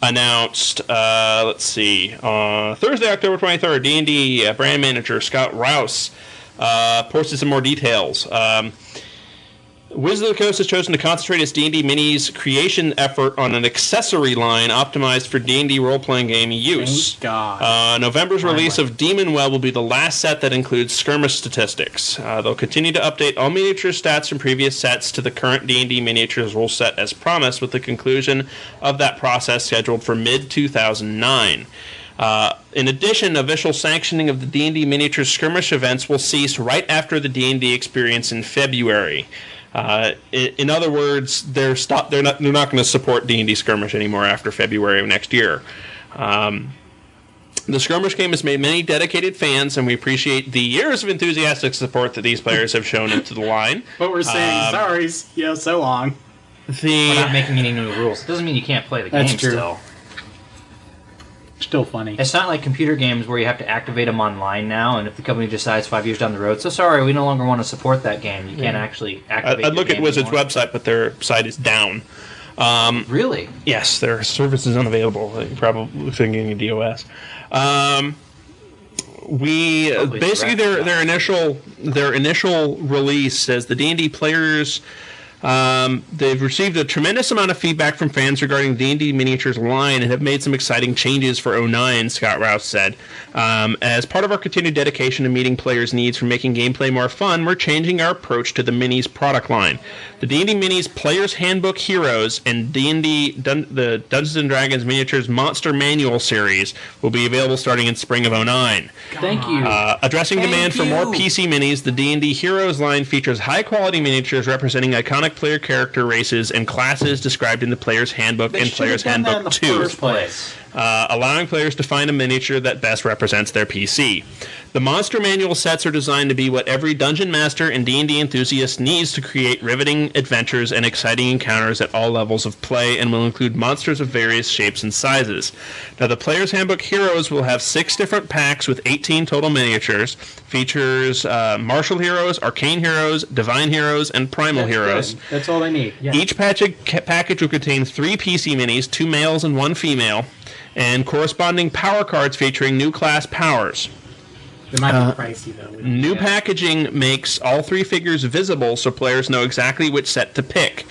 announced. Let's see, Thursday, October 23rd, D&D brand manager Scott Rouse posted some more details. Wizards of the Coast has chosen to concentrate its D&D Minis creation effort on an accessory line optimized for D&D role-playing game use. Thank God. November's release of Demon Well will be the last set that includes skirmish statistics. They'll continue to update all miniature stats from previous sets to the current D&D miniatures rule set as promised, with the conclusion of that process scheduled for mid-2009. In addition, official sanctioning of the D&D miniature skirmish events will cease right after the D&D experience in February. In other words, they're not going to support D&D skirmish anymore after February of next year. The skirmish game has made many dedicated fans, and we appreciate the years of enthusiastic support that these players have shown into the line. But we're saying sorry, so long. We're not making any new rules. It doesn't mean you can't play the game still. Still funny. It's not like computer games where you have to activate them online now, and if the company decides 5 years down the road, so sorry, we no longer want to support that game. You can't actually activate I'd look at Wizards' website, but their site is down. Really? Yes, their service is unavailable. You're probably thinking of DOS. Basically their initial release says the D&D players. They've received a tremendous amount of feedback from fans regarding D&D Miniatures line and have made some exciting changes for 09, Scott Rouse said. As part of our continued dedication to meeting players' needs for making gameplay more fun, we're changing our approach to the Minis product line. The D&D Minis Player's Handbook Heroes and the Dungeons & Dragons Miniatures Monster Manual series will be available starting in spring of 09. Thank you. Addressing demand for more PC Minis, the D&D Heroes line features high-quality miniatures representing iconic player character races and classes described in the Player's Handbook and Player's Handbook 2, allowing players to find a miniature that best represents their PC. The Monster Manual sets are designed to be what every Dungeon Master and D&D enthusiast needs to create riveting adventures and exciting encounters at all levels of play, and will include monsters of various shapes and sizes. Now, the Player's Handbook Heroes will have 6 different packs with 18 total miniatures. Features Martial Heroes, Arcane Heroes, Divine Heroes, and Primal Heroes. Good. That's all I need. Yeah. Each package will contain 3 PC Minis, 2 males and 1 female, and corresponding power cards featuring new class powers. It might be pricey, though. New packaging makes all 3 figures visible so players know exactly which set to pick.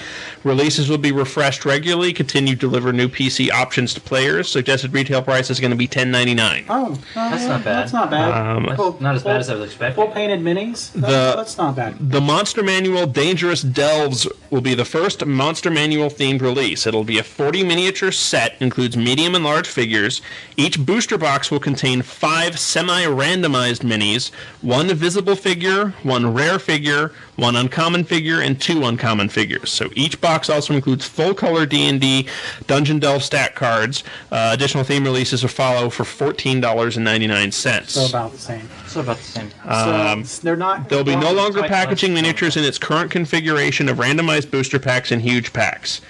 Releases will be refreshed regularly, continue to deliver new PC options to players. Suggested retail price is going to be $10.99. Oh, That's not bad. That's not bad. That's not as bad as I was expecting. Full painted minis? That's not bad. The Monster Manual Dangerous Delves will be the first Monster Manual themed release. It'll be a 40 miniature set, includes medium and large figures. Each booster box will contain 5 semi-randomized minis, 1 visible figure, 1 rare figure, 1 uncommon figure, and 2 uncommon figures. So each box also includes full-color D&D Dungeon Delve stat cards. Additional theme releases will follow for $14.99. So about the same. So they're not. They'll be no longer packaging miniatures in its current configuration of randomized booster packs and huge packs.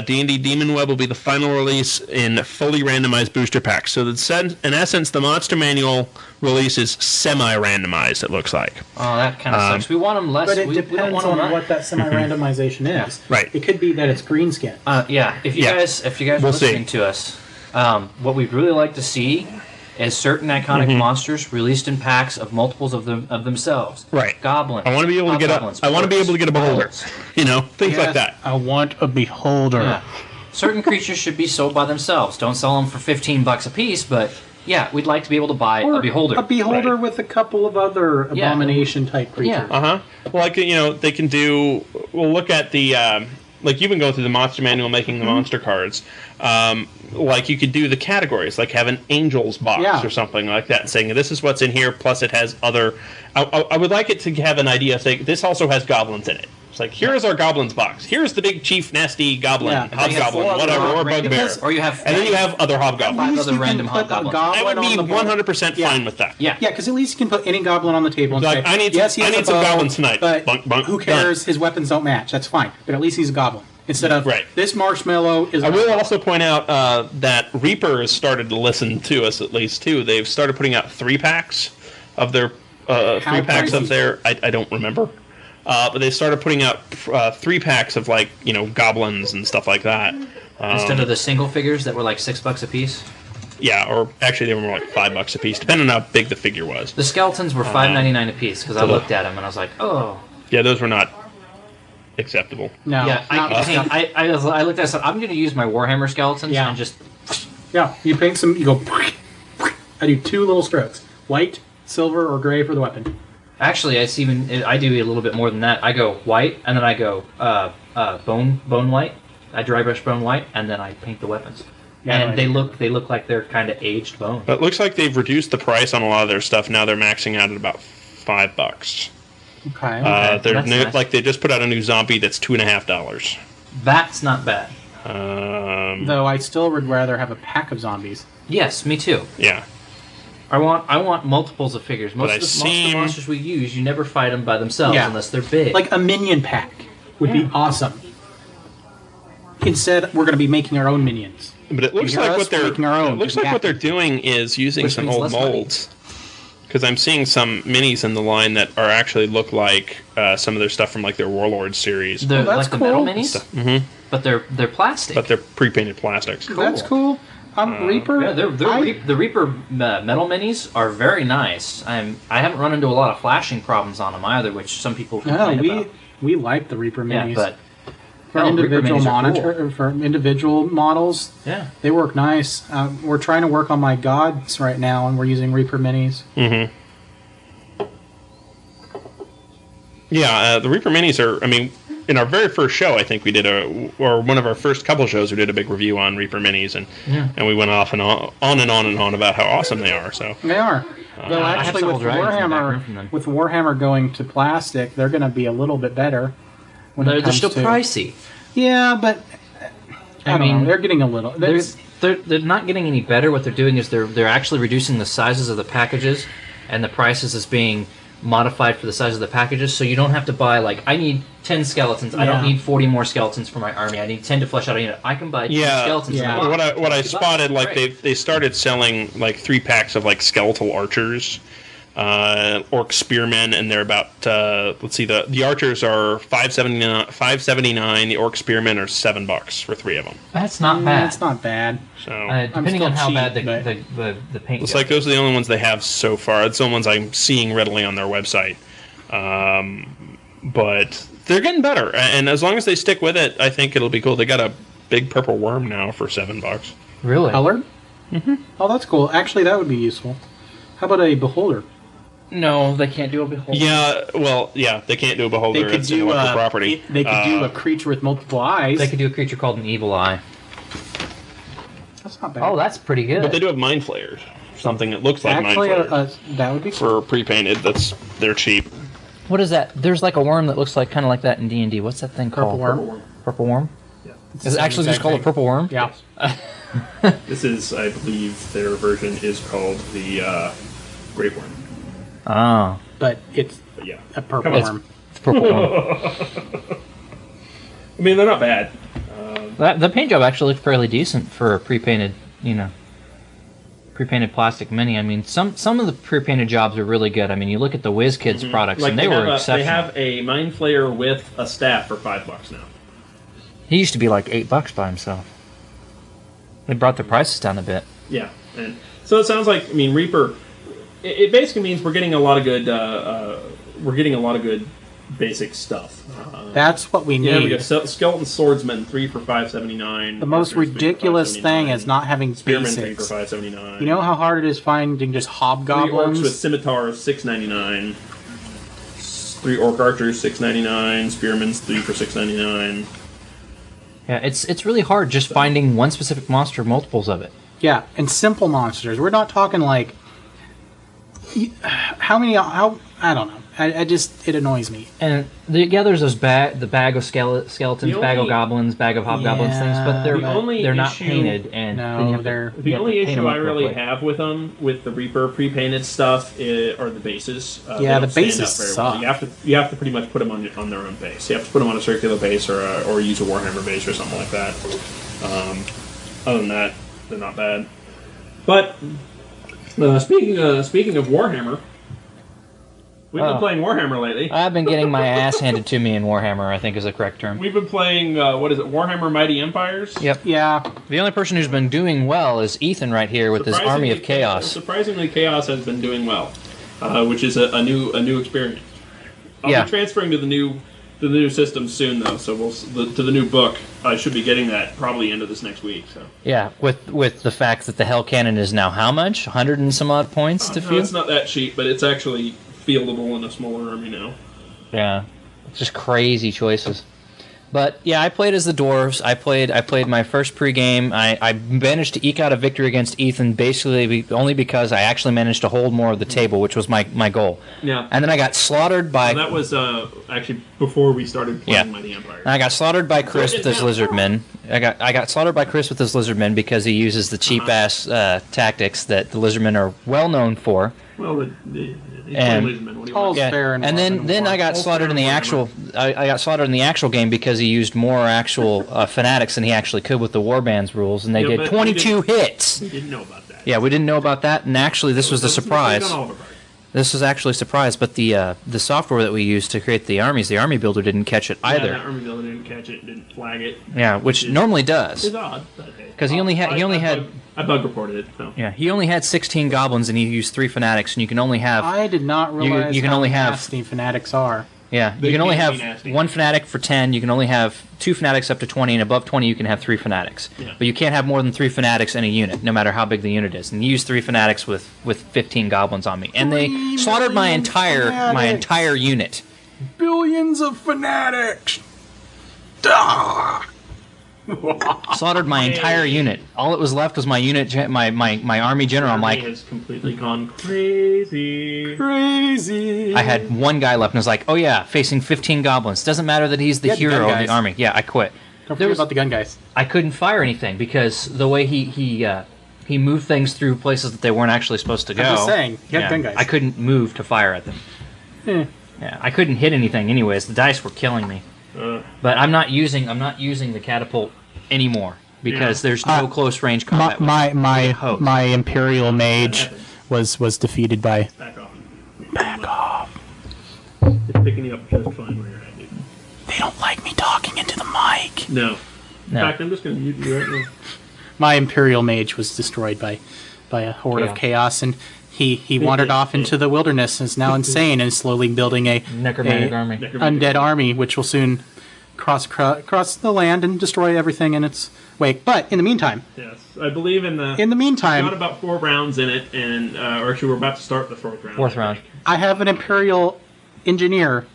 D&D Demon Web will be the final release in fully randomized booster packs. So in essence, the Monster Manual release is semi-randomized, it looks like. Oh, that kind of sucks. We want them less. But it we don't depends want them on what that semi-randomization is. Right. It could be that it's green skin. Yeah. If you guys are We'll listening see. to us, what we'd really like to see is certain iconic monsters released in packs of multiples of themselves. Right. Goblins. I want to be able to get a beholder. Things like that. I want a beholder. Yeah. Certain creatures should be sold by themselves. Don't sell them for $15 a piece, but yeah, we'd like to be able to buy a beholder. A beholder with a couple of other abomination type creatures. Well, they can do. We'll look at the. Like you've been going through the Monster Manual, making the monster cards. Like you could do the categories, like have an Angels box or something like that, and saying this is what's in here. Plus, it has other. I would like it to have an idea. Saying this also has goblins in it. It's like here's our goblins box. Here's the big chief nasty goblin, hobgoblin, whatever, or bugbear. Or you have, and then you have other hobgoblins. 5 other random hobgoblins. I would be 100% fine with that. Yeah, because at least you can put any goblin on the table and Like, say, I need yes, he has a some bow, goblins tonight. But Bunk, bunk, who cares? His weapons don't match. That's fine. But at least he's a goblin. Instead of this marshmallow is. I will also point out that Reaper has started to listen to us at least too. They've started putting out 3-packs of their 3-packs of their. I don't remember, but they started putting out 3-packs of goblins and stuff like that. Instead of the single figures that were like $6 a piece. Yeah, or actually they were more like $5 a piece, depending on how big the figure was. The skeletons were $5.99 a piece because I looked at them and I was like, oh. Yeah, those were not acceptable. No. Yeah, I looked at it and said, I'm going to use my Warhammer skeletons and just. Yeah, you paint some. You go. I do 2 little strokes: white, silver, or gray for the weapon. Actually, I do a little bit more than that. I go white, and then I go bone white. I dry brush bone white, and then I paint the weapons. Yeah, and they look like they're kind of aged bone. But it looks like they've reduced the price on a lot of their stuff. Now they're maxing out at about $5. Okay. They're That's new, nice. like they just put out a new zombie that's $2.50. That's not bad. Though I still would rather have a pack of zombies. Yes, me too. Yeah. I want multiples of figures. Most of the monsters we use, you never fight them by themselves unless they're big. Like a minion pack would be awesome. Instead, we're going to be making our own minions. But it looks like what they're doing is using some old molds. Because I'm seeing some minis in the line that are actually look like some of their stuff from like their Warlord series. They're like the metal minis, mm-hmm. but they're plastic. But they're pre-painted plastics. Cool. That's cool. Reaper. Yeah, the Reaper metal minis are very nice. I haven't run into a lot of flashing problems on them either, which some people complain about. We like the Reaper minis. Yeah, but for individual models, they work nice. We're trying to work on my gods right now, and we're using Reaper minis. Mm-hmm. Yeah, the Reaper minis are. I mean, in our very first show, I think we did or one of our first couple shows, we did a big review on Reaper minis, and we went off and on about how awesome they are. So they are. Though actually, with Warhammer going to plastic, they're going to be a little bit better. They're still pricey. Yeah, but I mean, they're getting a little. They're not getting any better. What they're doing is they're actually reducing the sizes of the packages, and the prices is being modified for the size of the packages. So you don't have to buy I need 10 skeletons. I don't need 40 more skeletons for my army. I need 10 to flesh out a unit. I can buy 10 skeletons. Yeah. What I spotted, they started selling 3 packs of skeletal archers. orc spearmen, and they're about let's see, the archers are $5.79. The orc spearmen are $7 for 3 of them. That's not bad. That's not bad. So depending on how bad the paint. It's like those are the only ones they have so far. It's the only ones I'm seeing readily on their website. But they're getting better, and as long as they stick with it, I think it'll be cool. They got a big purple worm now for $7. Really? Colored? Mm-hmm. Oh, that's cool. Actually, that would be useful. How about a beholder? No, they can't do a beholder. Yeah, well, they can't do a beholder. They could It's do intellectual property. They could do a creature with multiple eyes. They could do a creature called an evil eye. That's not bad. Oh, that's pretty good. But they do have mind flayers. Something that looks like Actually, mind flayers. that would be cool. For pre-painted. They're cheap. What is that? There's like a worm that looks like kind of like that in D&D. What's that thing Purple called? worm. Purple worm? Yeah. Is it actually just called a purple worm? Yeah. This is, I believe, their version is called the Great Worm. Oh. But it's yeah, a purple worm. It's purple worm. I mean, they're not bad. The paint job actually looked fairly decent for a pre-painted, pre-painted plastic mini. I mean, some of the pre-painted jobs are really good. I mean, you look at the WizKids products, and they were exceptional. They have a mind flayer with a staff for $5 now. He used to be like $8 by himself. They brought their prices down a bit. Yeah, and so it sounds like, I mean, Reaper. It basically means we're getting a lot of good. We're getting a lot of good basic stuff. That's what we need. Yeah, we got Skeleton Swordsman 3 for $5.79. The most ridiculous thing is not having Spearman basics. 3 for $5.79. You know how hard it is finding just 3 hobgoblins? orcs with scimitars $6.99. 3 orc archers $6.99. Spearmans 3 for $6.99. Yeah, it's really hard just finding one specific monster, multiples of it. Yeah, and simple monsters. We're not talking like how many. I don't know. I just, it annoys me. And there's those the bag of skeletons, bag of goblins, bag of hobgoblins things, but they're not painted. And the only issue I really have with them, with the Reaper pre-painted stuff, are the bases. Yeah, the bases suck. Well. You have to pretty much put them on their own base. You have to put them on a circular base or use a Warhammer base or something like that. Other than that, they're not bad. But speaking of Warhammer. We've been playing Warhammer lately. I've been getting my ass handed to me in Warhammer, I think is the correct term. We've been playing, Warhammer Mighty Empires? Yep. Yeah. The only person who's been doing well is Ethan right here with his Army of Chaos. Surprisingly, Chaos has been doing well, which is a new experience. I'll be transferring to the new system soon, though, so to the new book. I should be getting that probably end of this next week. So. Yeah, with the fact that the Hell Cannon is now how much? 100 and some odd points to field? No, it's not that cheap, but it's actually fieldable in a smaller army now. Yeah, it's just crazy choices. But yeah, I played as the dwarves. I played my first pregame. I managed to eke out a victory against Ethan, basically only because I actually managed to hold more of the table, which was my goal. Yeah. And then I got slaughtered by. Well, that was actually before we started playing Mighty Empire. And I got slaughtered by Chris with his lizardmen. I got slaughtered by Chris with his lizardmen because he uses the cheap ass tactics that the lizardmen are well known for. Well, and then I got slaughtered in the actual. I got slaughtered in the actual game because he used more actual fanatics than he actually could with the warbands rules, and they did 22 hits. We didn't know about that. Yeah, we didn't know about that, and actually this was the surprise. This was actually a surprise, but the software that we used to create the armies, the army builder didn't catch it either. Yeah, the army builder didn't catch it, didn't flag it. Yeah, which normally does. It's odd, because he only had. I bug reported it. So. Yeah, he only had 16 goblins, and he used 3 fanatics, and you can only have. I did not realize you can how only have nasty fanatics are. Yeah, you can only have 1 fanatic for 10. You can only have 2 fanatics up to 20, and above 20 you can have 3 fanatics. Yeah. But you can't have more than 3 fanatics in a unit, no matter how big the unit is. And you use 3 fanatics with 15 goblins on me, and they slaughtered my entire unit. Billions of fanatics. Duh! Slaughtered my entire unit. All that was left was my unit, my army general. I'm like, has completely gone crazy. Crazy. I had 1 guy left, and I was like, oh yeah, facing 15 goblins. Doesn't matter that he's the hero of the army. Yeah, I quit. Don't forget about the gun guys. I couldn't fire anything because the way he moved things through places that they weren't actually supposed to go. I'm just saying, you had gun guys. I couldn't move to fire at them. Yeah, I couldn't hit anything. Anyways, the dice were killing me. But I'm not using the catapult anymore because there's no close range combat. My Imperial Mage was defeated by. Back off. Back off. It's picking you up just fine where you're at, dude. They don't like me talking into the mic. No. In fact, I'm just going to mute you right now. My Imperial Mage was destroyed by a horde of chaos, and he wandered off into the wilderness and is now insane and slowly building a necromantic army, undead army, which will soon cross the land and destroy everything in its wake. But in the meantime, yes, I believe in the meantime, got about 4 rounds in it, and or actually we're about to start the 4th round. 4th round. I have an Imperial engineer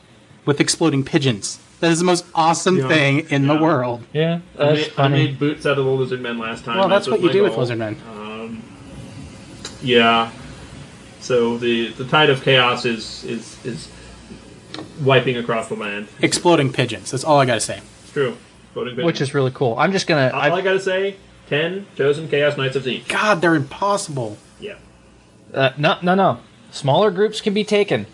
with exploding pigeons. That is the most awesome thing in the world. Yeah, I made boots out of the lizard men last time. Well, that's what you do with lizard men. Yeah. So the tide of chaos is wiping across the land. Exploding pigeons. That's all I gotta say. It's true. Exploding pigeons. Which is really cool. I'm just gonna. All I gotta say: 10 chosen Chaos Knights of Zinc. God, they're impossible. Yeah. No. Smaller groups can be taken.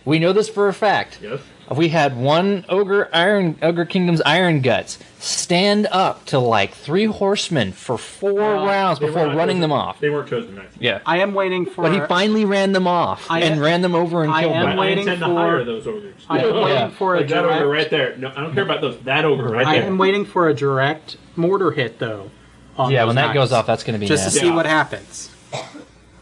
We know this for a fact. Yes. We had one Ogre Kingdom's Iron Guts stand up to like 3 horsemen for 4 rounds before running them off. They weren't chosen knights. Yeah. I am waiting for. But he finally ran them off and ran them over and killed them. I intend to hire those ogres. I am waiting for a like that ogre direct. right there. No, I don't care about those. That ogre right there. I am waiting for a direct mortar hit though. Yeah, when that goes off, that's going to be just nasty. to see what happens.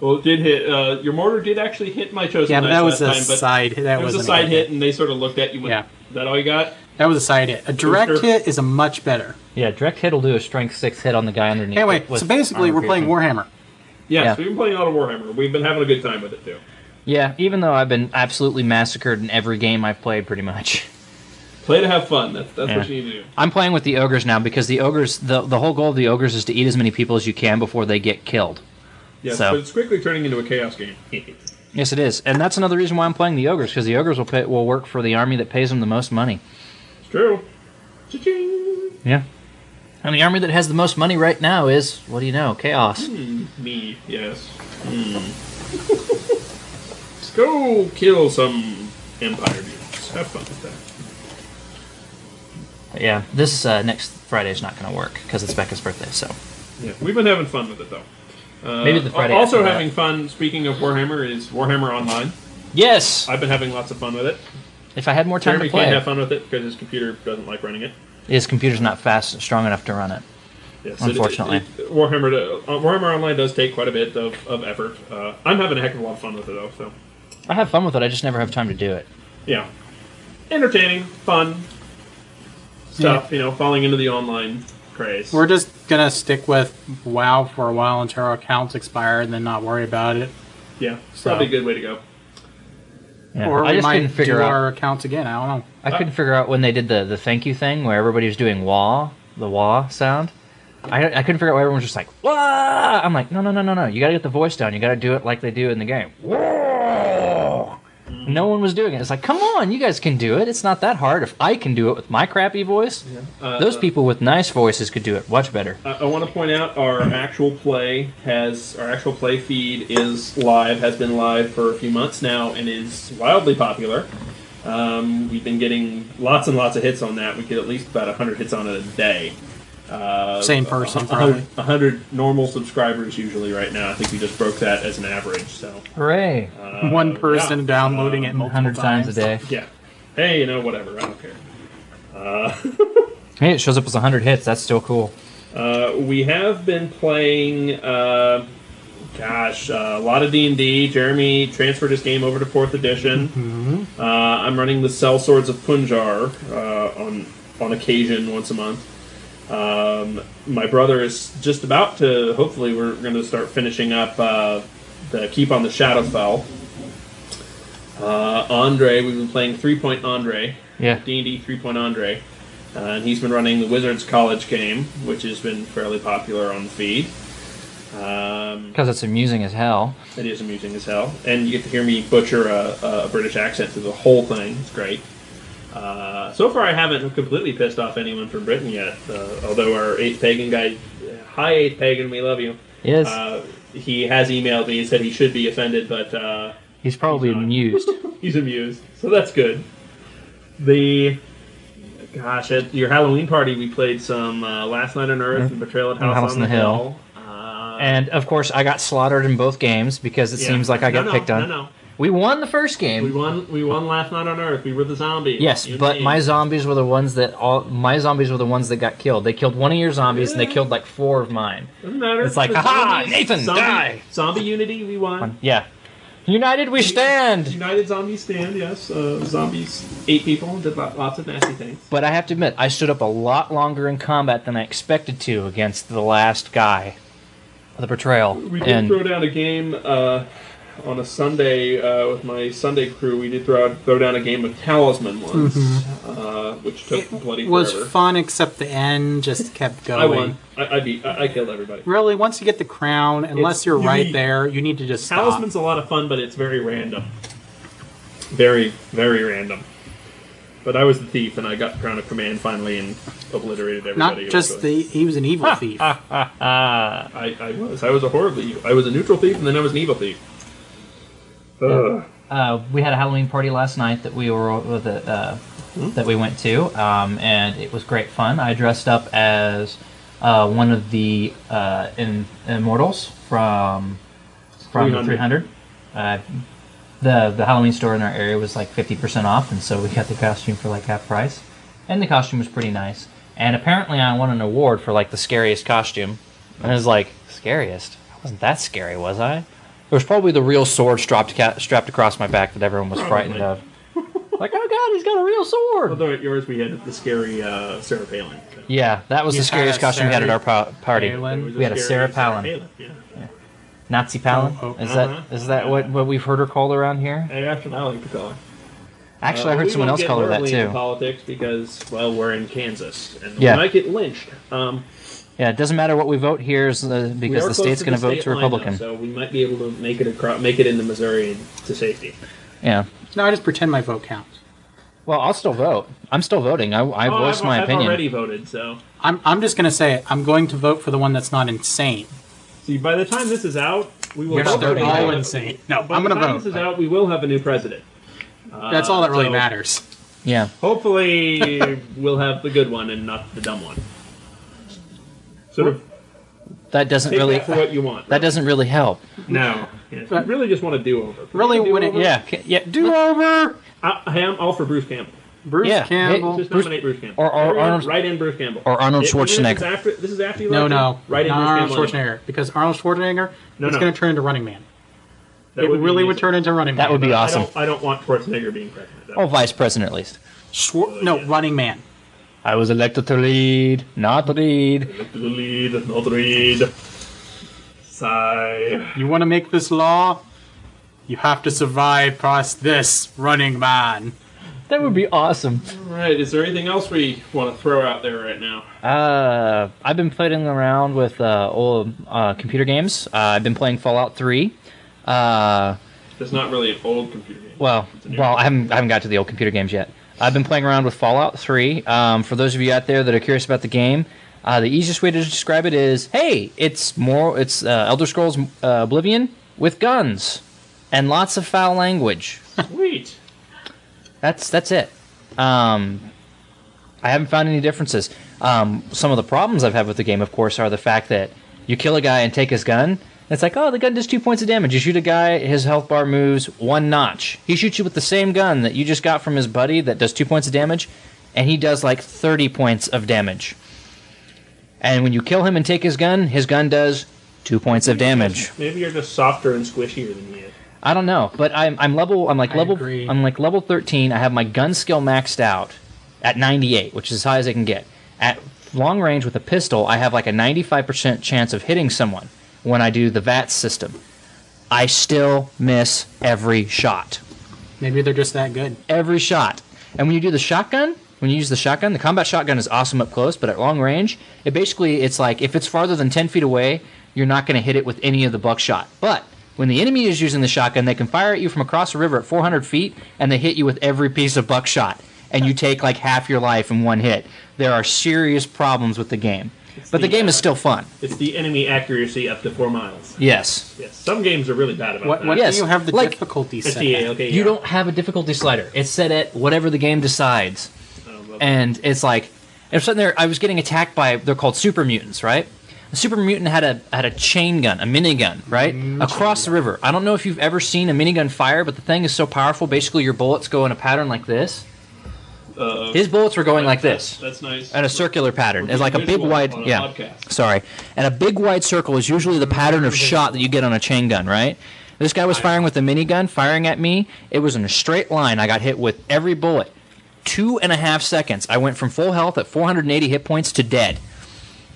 Well, it did hit. Your mortar did actually hit my chosen. Yeah, but knights that was a last time, side. That was a wasn't side good hit, and they sort of looked at you. And went, is that all you got? That was a side hit. A direct hit is a much better. Yeah, direct hit will do a strength 6 hit on the guy underneath. Anyway, so basically we're playing Warhammer. Yes, we've been playing a lot of Warhammer. We've been having a good time with it too. Yeah, even though I've been absolutely massacred in every game I've played, pretty much. Play to have fun. That's what you need to do. I'm playing with the ogres now because the ogres, the whole goal of the ogres is to eat as many people as you can before they get killed. Yes, so it's quickly turning into a chaos game. Yes, it is, and that's another reason why I'm playing the ogres, because the ogres will work for the army that pays them the most money. It's true. Cha-ching! Yeah. And the army that has the most money right now is, what do you know, Chaos. Me, yes. Let's go kill some Empire dudes. Have fun with that. Yeah, this next Friday is not going to work, because it's Becca's birthday, so. Yeah, we've been having fun with it, though. Maybe the Friday also after having fun, speaking of Warhammer, is Warhammer Online. Yes! I've been having lots of fun with it. If I had more time Jeremy to play. can't have fun with it because his computer doesn't like running it. His computer's not fast, strong enough to run it. Yes, unfortunately. Warhammer Online does take quite a bit of effort. I'm having a heck of a lot of fun with it, though. So I have fun with it, I just never have time to do it. Yeah. Entertaining, fun stuff, falling into the online craze. We're just going to stick with WoW for a while until our accounts expire and then not worry about it. Yeah, it's probably a good way to go. Yeah. Or I we just couldn't might figure do out our accounts again. I don't know. I couldn't figure out when they did the thank you thing where everybody was doing wah, the wah sound. I couldn't figure out why everyone was just like, wah! I'm like, no. You gotta get the voice down. You gotta do it like they do in the game. Whoa! No one was doing it. It's like, come on, you guys can do it. It's not that hard. If I can do it with my crappy voice, those people with nice voices could do it much better. I want to point out our actual play feed is live, has been live for a few months now, and is wildly popular. We've been getting lots and lots of hits on that. We get at least about 100 hits on it a day. Same person. 100 normal subscribers usually right now. I think we just broke that as an average. So hooray! One person downloading it 100 times a day. Yeah. Hey, whatever. I don't care. Hey, it shows up as 100 hits. That's still cool. We have been playing. A lot of D&D. Jeremy transferred his game over to 4th edition. Mm-hmm. I'm running the Cell Swords of Punjar on occasion once a month. My brother is just about to. Hopefully, we're going to start finishing up the Keep on the Shadowfell. Andre, we've been playing 3-Point Andre. Yeah. D&D 3-Point Andre. And he's been running the Wizards College game, which has been fairly popular on the feed. Because it's amusing as hell. It is amusing as hell. And you get to hear me butcher a British accent through the whole thing. It's great. So far, I haven't completely pissed off anyone from Britain yet. Although our 8th Pagan guy, hi 8th Pagan, we love you. Yes. He has emailed me and said he should be offended, but he's probably amused. He's amused, so that's good. At your Halloween party, we played some Last Night on Earth and Betrayal at House on the Hill. And of course, I got slaughtered in both games because it seems like I got picked on. We won the first game. We won last night on Earth. We were the zombies. Yes, but my zombies were the ones that got killed. They killed one of your zombies, and they killed like 4 of mine. Doesn't matter. It's like, haha, Nathan, die! Zombie unity, we won. Yeah. United we stand! United zombies stand, yes. Zombies, 8 people, did lots of nasty things. But I have to admit, I stood up a lot longer in combat than I expected to against the last guy. The Betrayal. We did throw down a game on a Sunday with my Sunday crew. We did throw down a game of Talisman once, which took bloody forever. It was fun, except the end just kept going. I won. I killed everybody. Really, once you get the crown, unless you're right there, you need to just stop. Talisman's a lot of fun, but it's very random. Very, very random. But I was the thief, and I got Crown of Command finally and obliterated everybody. Not just he was an evil thief. I was a horrible evil. I was a neutral thief, and then I was an evil thief. We had a Halloween party last night that we were that we went to, and it was great fun. I dressed up as one of the immortals from the 300. The Halloween store in our area was like 50% off, and so we got the costume for like half price. And the costume was pretty nice. And apparently I won an award for like the scariest costume. And I was like, scariest? I wasn't that scary, was I? It was probably the real sword strapped across my back that everyone was frightened of. Like, oh god, he's got a real sword! Although at yours we had the scary Sarah Palin. So. Yeah, that was the scariest costume we had at our party. Palin. We had a Sarah Palin. Yeah. Nazi Palin? Is that what we've heard her called around here? Hey, that's what I like to call her. Actually, I heard someone else call her that too. Politics because, well, we're in Kansas and yeah. we might get lynched. Yeah, it doesn't matter what we vote here because the state's going to vote to Republican. So we might be able to make it into Missouri to safety. Yeah. No, I just pretend my vote counts. Well, I'll still vote. I'm still voting. I voiced my opinion. I've already voted, so I'm just going to say it. I'm going to vote for the one that's not insane. See, by the time this is out, we will. They're all insane. No, I'm going to vote. By the time this is out, we will have a new president. That's all that really matters. Yeah. Hopefully, we'll have the good one and not the dumb one. Sort of. That doesn't take really. That for what you want. That doesn't really help. No. Yeah. You really just want a do-over. Really, do-over. I am all for Bruce Campbell. Bruce Campbell. Just nominate Bruce Campbell. Or Arnold. Write in Bruce Campbell. Or Arnold Schwarzenegger. This is after you. No. Write in Arnold Bruce Campbell. Schwarzenegger, because Arnold Schwarzenegger is going to turn into Running Man. It really would turn into Running Man. That would be awesome. I don't want Schwarzenegger being president. Oh, vice president at least. Running Man. I was elected to lead, not lead. Elected to lead, not read. Sigh. You want to make this law? You have to survive past this, Running Man. That would be awesome. All right. Is there anything else we want to throw out there right now? I've been playing around with old computer games. I've been playing Fallout 3. It's not really an old computer game. Well, I haven't got to the old computer games yet. I've been playing around with Fallout 3. For those of you out there that are curious about the game, the easiest way to describe it is, hey, it's Elder Scrolls Oblivion with guns and lots of foul language. Sweet. That's it. I haven't found any differences. Some of the problems I've had with the game, of course, are the fact that you kill a guy and take his gun. It's like, oh, the gun does 2 points of damage. You shoot a guy, his health bar moves 1 notch. He shoots you with the same gun that you just got from his buddy that does 2 points of damage, and he does like 30 points of damage. And when you kill him and take his gun does 2 points of damage. Maybe you're just softer and squishier than he is. I don't know, but I'm level 13. I have my gun skill maxed out at 98, which is as high as I can get. At long range with a pistol, I have like a 95% chance of hitting someone when I do the VATS system. I still miss every shot. Maybe they're just that good. Every shot. And when you do the shotgun, when you use the shotgun, the combat shotgun is awesome up close, but at long range, it's like if it's farther than 10 feet away, you're not going to hit it with any of the buckshot. But when the enemy is using the shotgun, they can fire at you from across a river at 400 feet, and they hit you with every piece of buckshot, and you take like half your life in one hit. There are serious problems with the game. But the game is still fun. It's the enemy accuracy up to 4 miles. Yes. Yes. Some games are really bad about that. What do you have the difficulty set at? You don't have a difficulty slider. It's set at whatever the game decides. And it's like, if sitting there, I was getting attacked by, they're called super mutants, right? The Super Mutant had a chain gun, a minigun, right? Across the river. I don't know if you've ever seen a minigun fire, but the thing is so powerful, basically your bullets go in a pattern like this. His bullets were going like this. That's nice. And a circular pattern. It's like a big wide... on a Yeah, podcast. sorry. And a big wide circle is usually the pattern of shot that you get on a chain gun, right? This guy was firing with a minigun, firing at me. It was in a straight line. I got hit with every bullet. 2.5 seconds. I went from full health at 480 hit points to dead.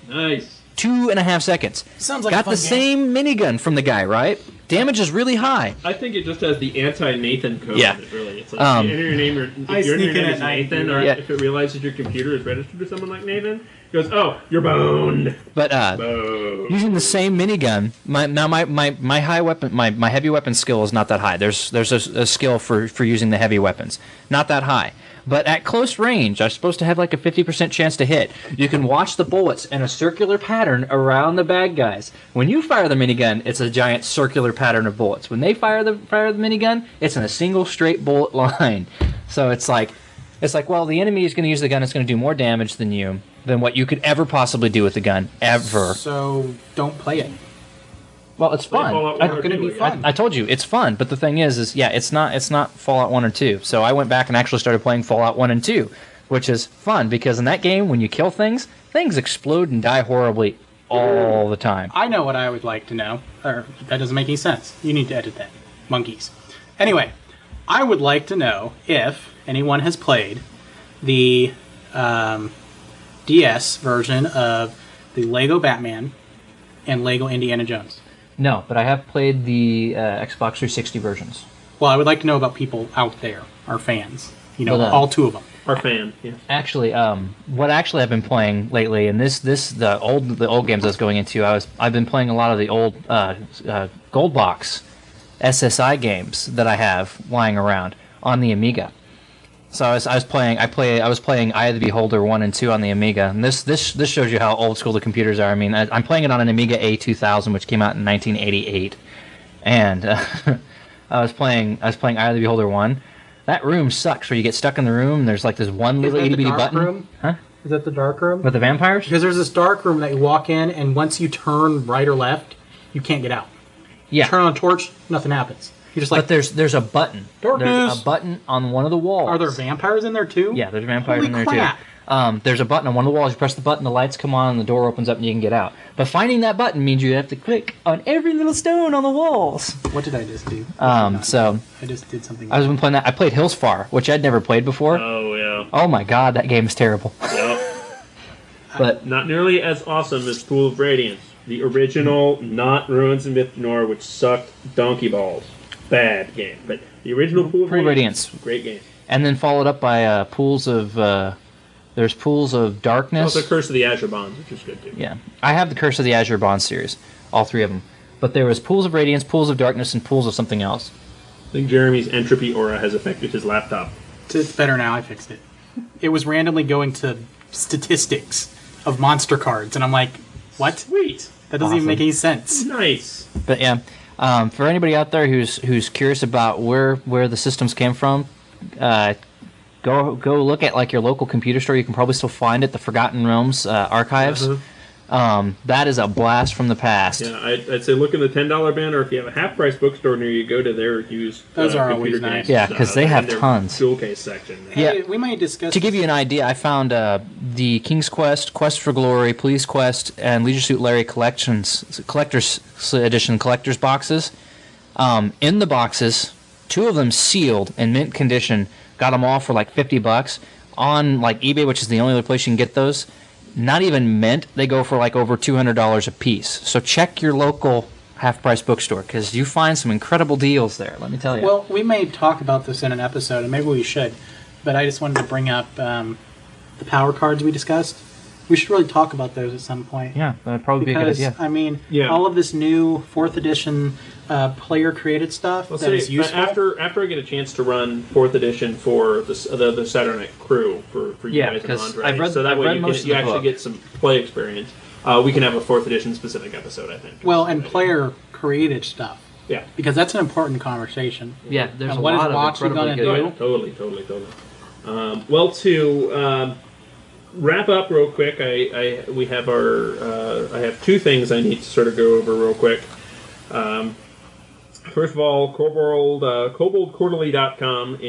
Nice. 2.5 seconds. Sounds like got a fun the same minigun from the guy, right? Damage is really high. I think it just has the anti-Nathan code Yeah. in it, really. It's like, you enter your name, or if your name is Nathan, or Yeah. if it realizes your computer is registered to someone like Nathan, it goes, oh, you're boned. But using the same minigun, my high weapon, my heavy weapon skill is not that high. There's a skill for using the heavy weapons, not that high. But at close range, I'm supposed to have like a 50% chance to hit. You can watch the bullets in a circular pattern around the bad guys. When you fire the minigun, it's a giant circular pattern of bullets. When they fire the minigun, it's in a single straight bullet line. So it's like, well, the enemy is going to use the gun. It's going to do more damage than what you could ever possibly do with the gun, ever. So don't play it. Well, it's fun. It's going to be fun. I told you it's fun, but the thing is yeah, it's not Fallout 1 or 2. So I went back and actually started playing Fallout 1 and 2, which is fun because in that game, when you kill things explode and die horribly all the time. I know what I would like to know. Or that doesn't make any sense. You need to edit that. Monkeys. Anyway, I would like to know if anyone has played the DS version of the Lego Batman and Lego Indiana Jones. No, but I have played the Xbox 360 versions. Well, I would like to know about people out there, our fans. You know, Well, all two of them. Our fan, yeah. Actually, what actually I've been playing lately, and the old games I was going into, I've been playing a lot of the old Gold Box SSI games that I have lying around on the Amiga. So I was playing Eye of the Beholder 1 and 2 on the Amiga, and this shows you how old school the computers are. I mean, I'm playing it on an Amiga A2000, which came out in 1988, and I was playing Eye of the Beholder 1. That room sucks, where you get stuck in the room. And there's like this one little itty bitty button. Room? Huh? Is that the dark room? With the vampires? Because there's this dark room that you walk in, and once you turn right or left, you can't get out. Yeah. You turn on a torch, nothing happens. You just like. But there's a button. Darkness. There's a button on one of the walls. Are there vampires in there too? Yeah, there's vampires Holy in there crap. too. There's a button on one of the walls. You press the button, the lights come on, and the door opens up, and you can get out. But finding that button means you have to click on every little stone on the walls. What did I just do? So I just did something. I was been playing that. I played Hills Far, which I'd never played before. Oh, yeah. Oh my god, that game is terrible. Yep. But not nearly as awesome as Pool of Radiance, the original, not Ruins of Mythanor, which sucked donkey balls. Bad game, but the original Pool of Radiance, great game. And then followed up by Pools of there's Pools of Darkness. Also, Curse of the Azure Bonds, which is good too. Yeah, I have the Curse of the Azure Bonds series, all three of them. But there was Pools of Radiance, Pools of Darkness, and Pools of something else. I think Jeremy's entropy aura has affected his laptop. It's better now. I fixed it. It was randomly going to statistics of monster cards, and I'm like, what? Sweet. That doesn't even make any sense. Nice. But yeah, for anybody out there who's curious about where the systems came from, go look at like your local computer store. You can probably still find it, the Forgotten Realms archives. That is a blast from the past. Yeah, I'd say look in the $10 bin, or if you have a half-price bookstore near you, go to their used Those are computer always nice. games. Yeah, because they have their tons. Jewel case section. Hey, we might discuss. To give you an idea, I found the King's Quest, Quest for Glory, Police Quest, and Leisure Suit Larry collector's edition collector's boxes. In the boxes, 2 of them sealed in mint condition. Got them all for like $50 on like eBay, which is the only other place you can get those. Not even mint, they go for like over $200 a piece. So check your local half-price bookstore, because you find some incredible deals there, let me tell you. Well, we may talk about this in an episode, and maybe we should, but I just wanted to bring up the power cards we discussed. We should really talk about those at some point. Yeah, that'd probably be a good idea. I mean, all of this new 4th edition player-created stuff that is useful. After I get a chance to run 4th edition for the Saturday Night Crew for you guys and Andre, so that way you actually get some play experience. We can have a 4th edition specific episode, I think. Well, and player-created stuff. Yeah. Because that's an important conversation. Yeah, there's and a what lot is of Watson incredibly going to good. do? Totally. wrap up real quick, we have I have two things I need to sort of go over real quick. First of all, KoboldQuarterly.com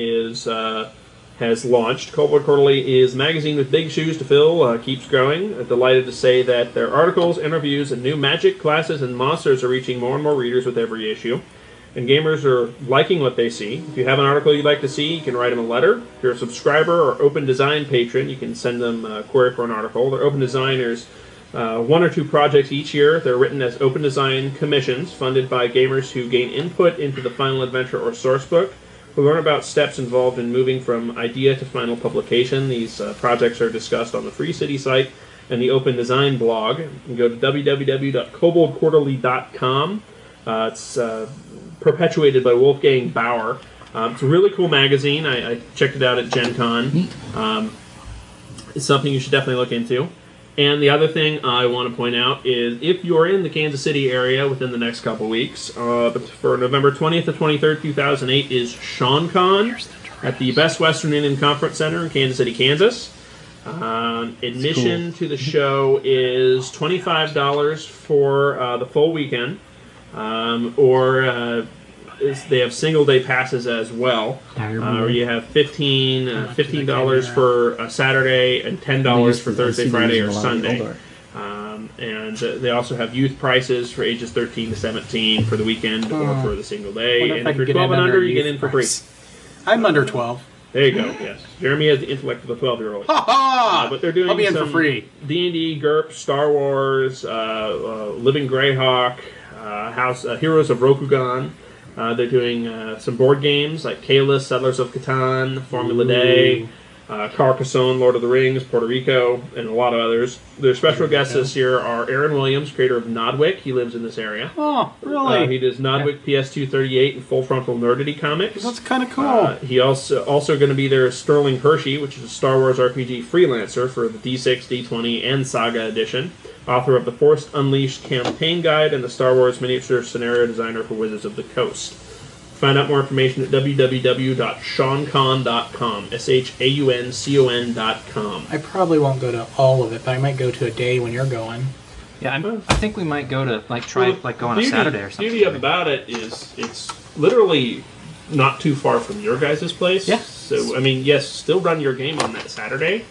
has launched. Kobold Quarterly is a magazine with big shoes to fill, keeps growing. Delighted to say that their articles, interviews, and new magic, classes, and monsters are reaching more and more readers with every issue. And gamers are liking what they see. If you have an article you'd like to see, you can write them a letter. If you're a subscriber or Open Design patron, you can send them a query for an article. They're Open Designers. One or two projects each year. They're written as open design commissions, funded by gamers who gain input into the final adventure or source book, who learn about steps involved in moving from idea to final publication. These projects are discussed on the Free City site and the Open Design blog. You can go to www.koboldquarterly.com. It's perpetuated by Wolfgang Bauer. It's a really cool magazine. I checked it out at Gen Con. It's something you should definitely look into. And the other thing I want to point out is if you're in the Kansas City area within the next couple weeks, for November 20th to 23rd, 2008 is SeanCon at the Best Western Indian Conference Center in Kansas City, Kansas. Admission to the show is $25 for the full weekend, they have single day passes as well, where you have $15 for a Saturday and $10 for Thursday, Friday, or Sunday. And they also have youth prices for ages 13 to 17 for the weekend or for the single day. And if you're 12 and under, you get in for free. I'm under 12. There you go. Yes, Jeremy has the intellect of a 12-year-old. But they're doing I'll be in some for free. D&D, GURP, Star Wars, Living Greyhawk, Heroes of Rokugan. They're doing some board games like Kalis, Settlers of Catan, Formula Day, Carcassonne, Lord of the Rings, Puerto Rico, and a lot of others. Their special guests this year are Aaron Williams, creator of Nodwick. He lives in this area. Oh, really? He does Nodwick PS238 and Full Frontal Nerdity comics. That's kind of cool. He also going to be there is Sterling Hershey, which is a Star Wars RPG freelancer for the D6, D20, and Saga edition. Author of the Force Unleashed campaign guide and the Star Wars miniature scenario designer for Wizards of the Coast. Find out more information at www.SeanCon.com. SHAUNCON.com. I probably won't go to all of it, but I might go to a day when you're going. Yeah, I think we might go to go on a Saturday or something. The beauty about it is it's literally not too far from your guys' place. Yeah. So I mean, yes, still run your game on that Saturday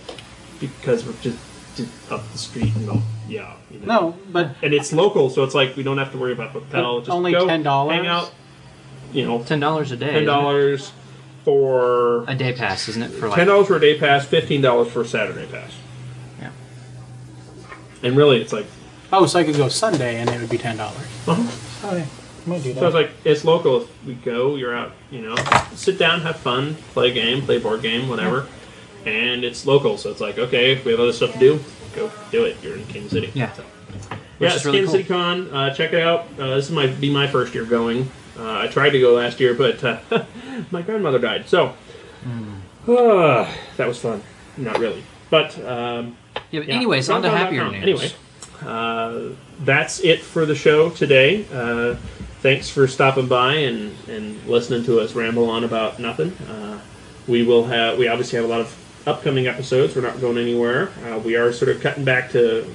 because we're just up the street and go. Yeah. You know. No, but and it's local, so it's like we don't have to worry about hotel. Just only go, $10. hang out. You know, $10 a day. $10 for a day pass, isn't it? For $10 for a day pass, $15 for a Saturday pass. Yeah. And really, it's like so I could go Sunday and it would be $10. Uh-huh. Oh, yeah. I might do that. So it's like it's local. If we go, you're out. You know, sit down, have fun, play a game, play a board game, whatever. Yeah. And it's local, so it's like okay, if we have other stuff to do, go do it. You're in Kansas City. Yeah. So. Yeah, it's really Kansas City Con. Check it out. This might be my first year going. I tried to go last year, but my grandmother died. So that was fun. Not really. But anyways, on to happier news. Anyway, that's it for the show today. Thanks for stopping by and listening to us ramble on about nothing. We obviously have a lot of upcoming episodes. We're not going anywhere. We are sort of cutting back to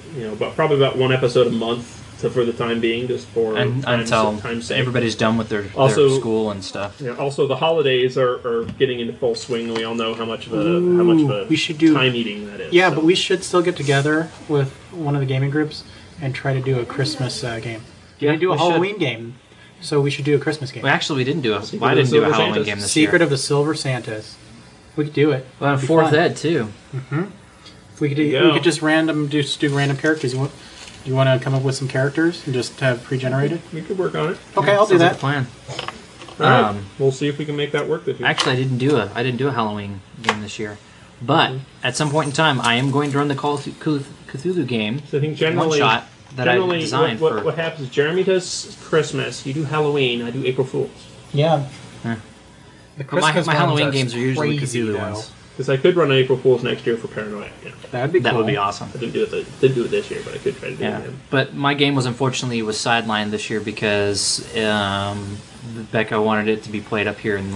probably about one episode a month for the time being, just for until time's sake. Everybody's done with their school and stuff. Yeah, also, the holidays are getting into full swing, and we all know how much of a time eating that is. Yeah, but we should still get together with one of the gaming groups and try to do a Christmas game. We didn't do a Halloween game, so we should do a Christmas game. Well, actually, we didn't do a Halloween game this year. Secret of the Silver Santas. We could do it. Well, and 4th Ed too. Mm-hmm. We could just do random characters. You want to come up with some characters and just have pre-generated? We could work on it. Okay, I'll do that. Like a plan. All right. We'll see if we can make that work this year. Actually, I didn't do a Halloween game this year, but at some point in time, I am going to run the Call of Cthulhu game. So I think generally, one shot that I designed what happens is Jeremy does Christmas, you do Halloween, I do April Fools. Yeah. My Halloween games are usually Cthulhu ones. Because I could run an April Fool's next year for Paranoia. Yeah. That'd be cool. That would be awesome. I didn't do it this year, but I could try to do it again. But my game was unfortunately sidelined this year because Becca wanted it to be played up here in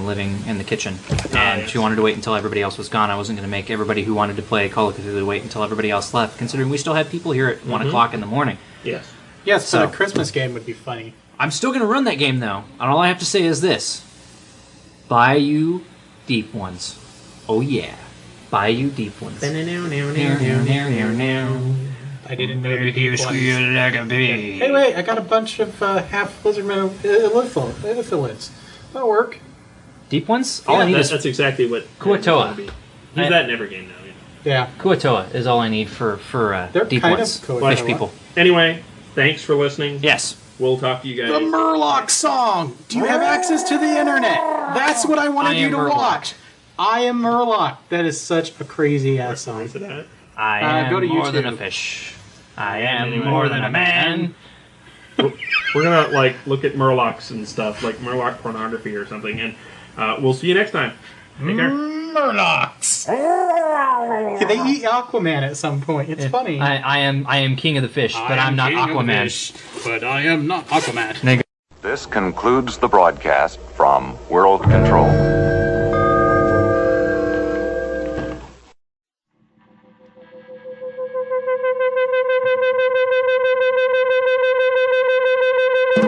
the kitchen, and she wanted to wait until everybody else was gone. I wasn't going to make everybody who wanted to play Call of Cthulhu wait until everybody else left, considering we still had people here at 1 o'clock in the morning. Yes. Yes, so a Christmas game would be funny. I'm still going to run that game though, and all I have to say is this: buy you deep ones. Oh yeah, buy you deep ones. I didn't know you deep ones. Hey, wait, I got a bunch of half Blizzardman affiliates. That'll work. Deep ones? All I need is that's exactly what Kuatoa. Use that in every game now. Yeah. Kuatoa is all I need for deep ones. Fish people. Anyway, thanks for listening. Yes. We'll talk to you guys. The Murloc song! Do you have access to the internet? That's what I wanted you to watch. I Am Murloc. That is such a crazy ass song. I am go to more YouTube. than a fish. I am more than a man. We're gonna look at Murlocs and stuff, like Murloc pornography or something, and we'll see you next time. Take care. Murlocs. They eat Aquaman at some point. It's funny. I am king of the fish, but I'm not Aquaman. But I am not Aquaman. This concludes the broadcast from World Control.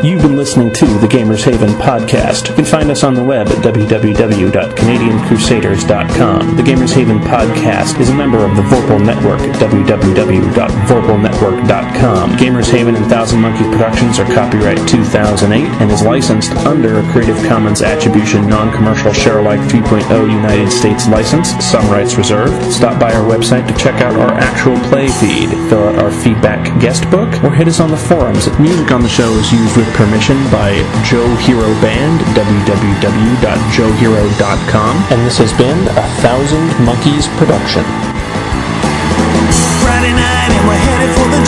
You've been listening to the Gamers Haven podcast. You can find us on the web at www.canadiancrusaders.com. The Gamers Haven podcast is a member of the Vorpal Network at www.vorpalnetwork.com. Gamers Haven and Thousand Monkey Productions are copyright 2008 and is licensed under a Creative Commons Attribution Non-Commercial Sharealike 3.0 United States license. Some rights reserved. Stop by our website to check out our actual play feed, fill out our feedback guest book, or hit us on the forums. Music on the show is used with permission by Joe Hero Band, www.joehero.com, and this has been a Thousand Monkeys production. Friday night and we're headed for the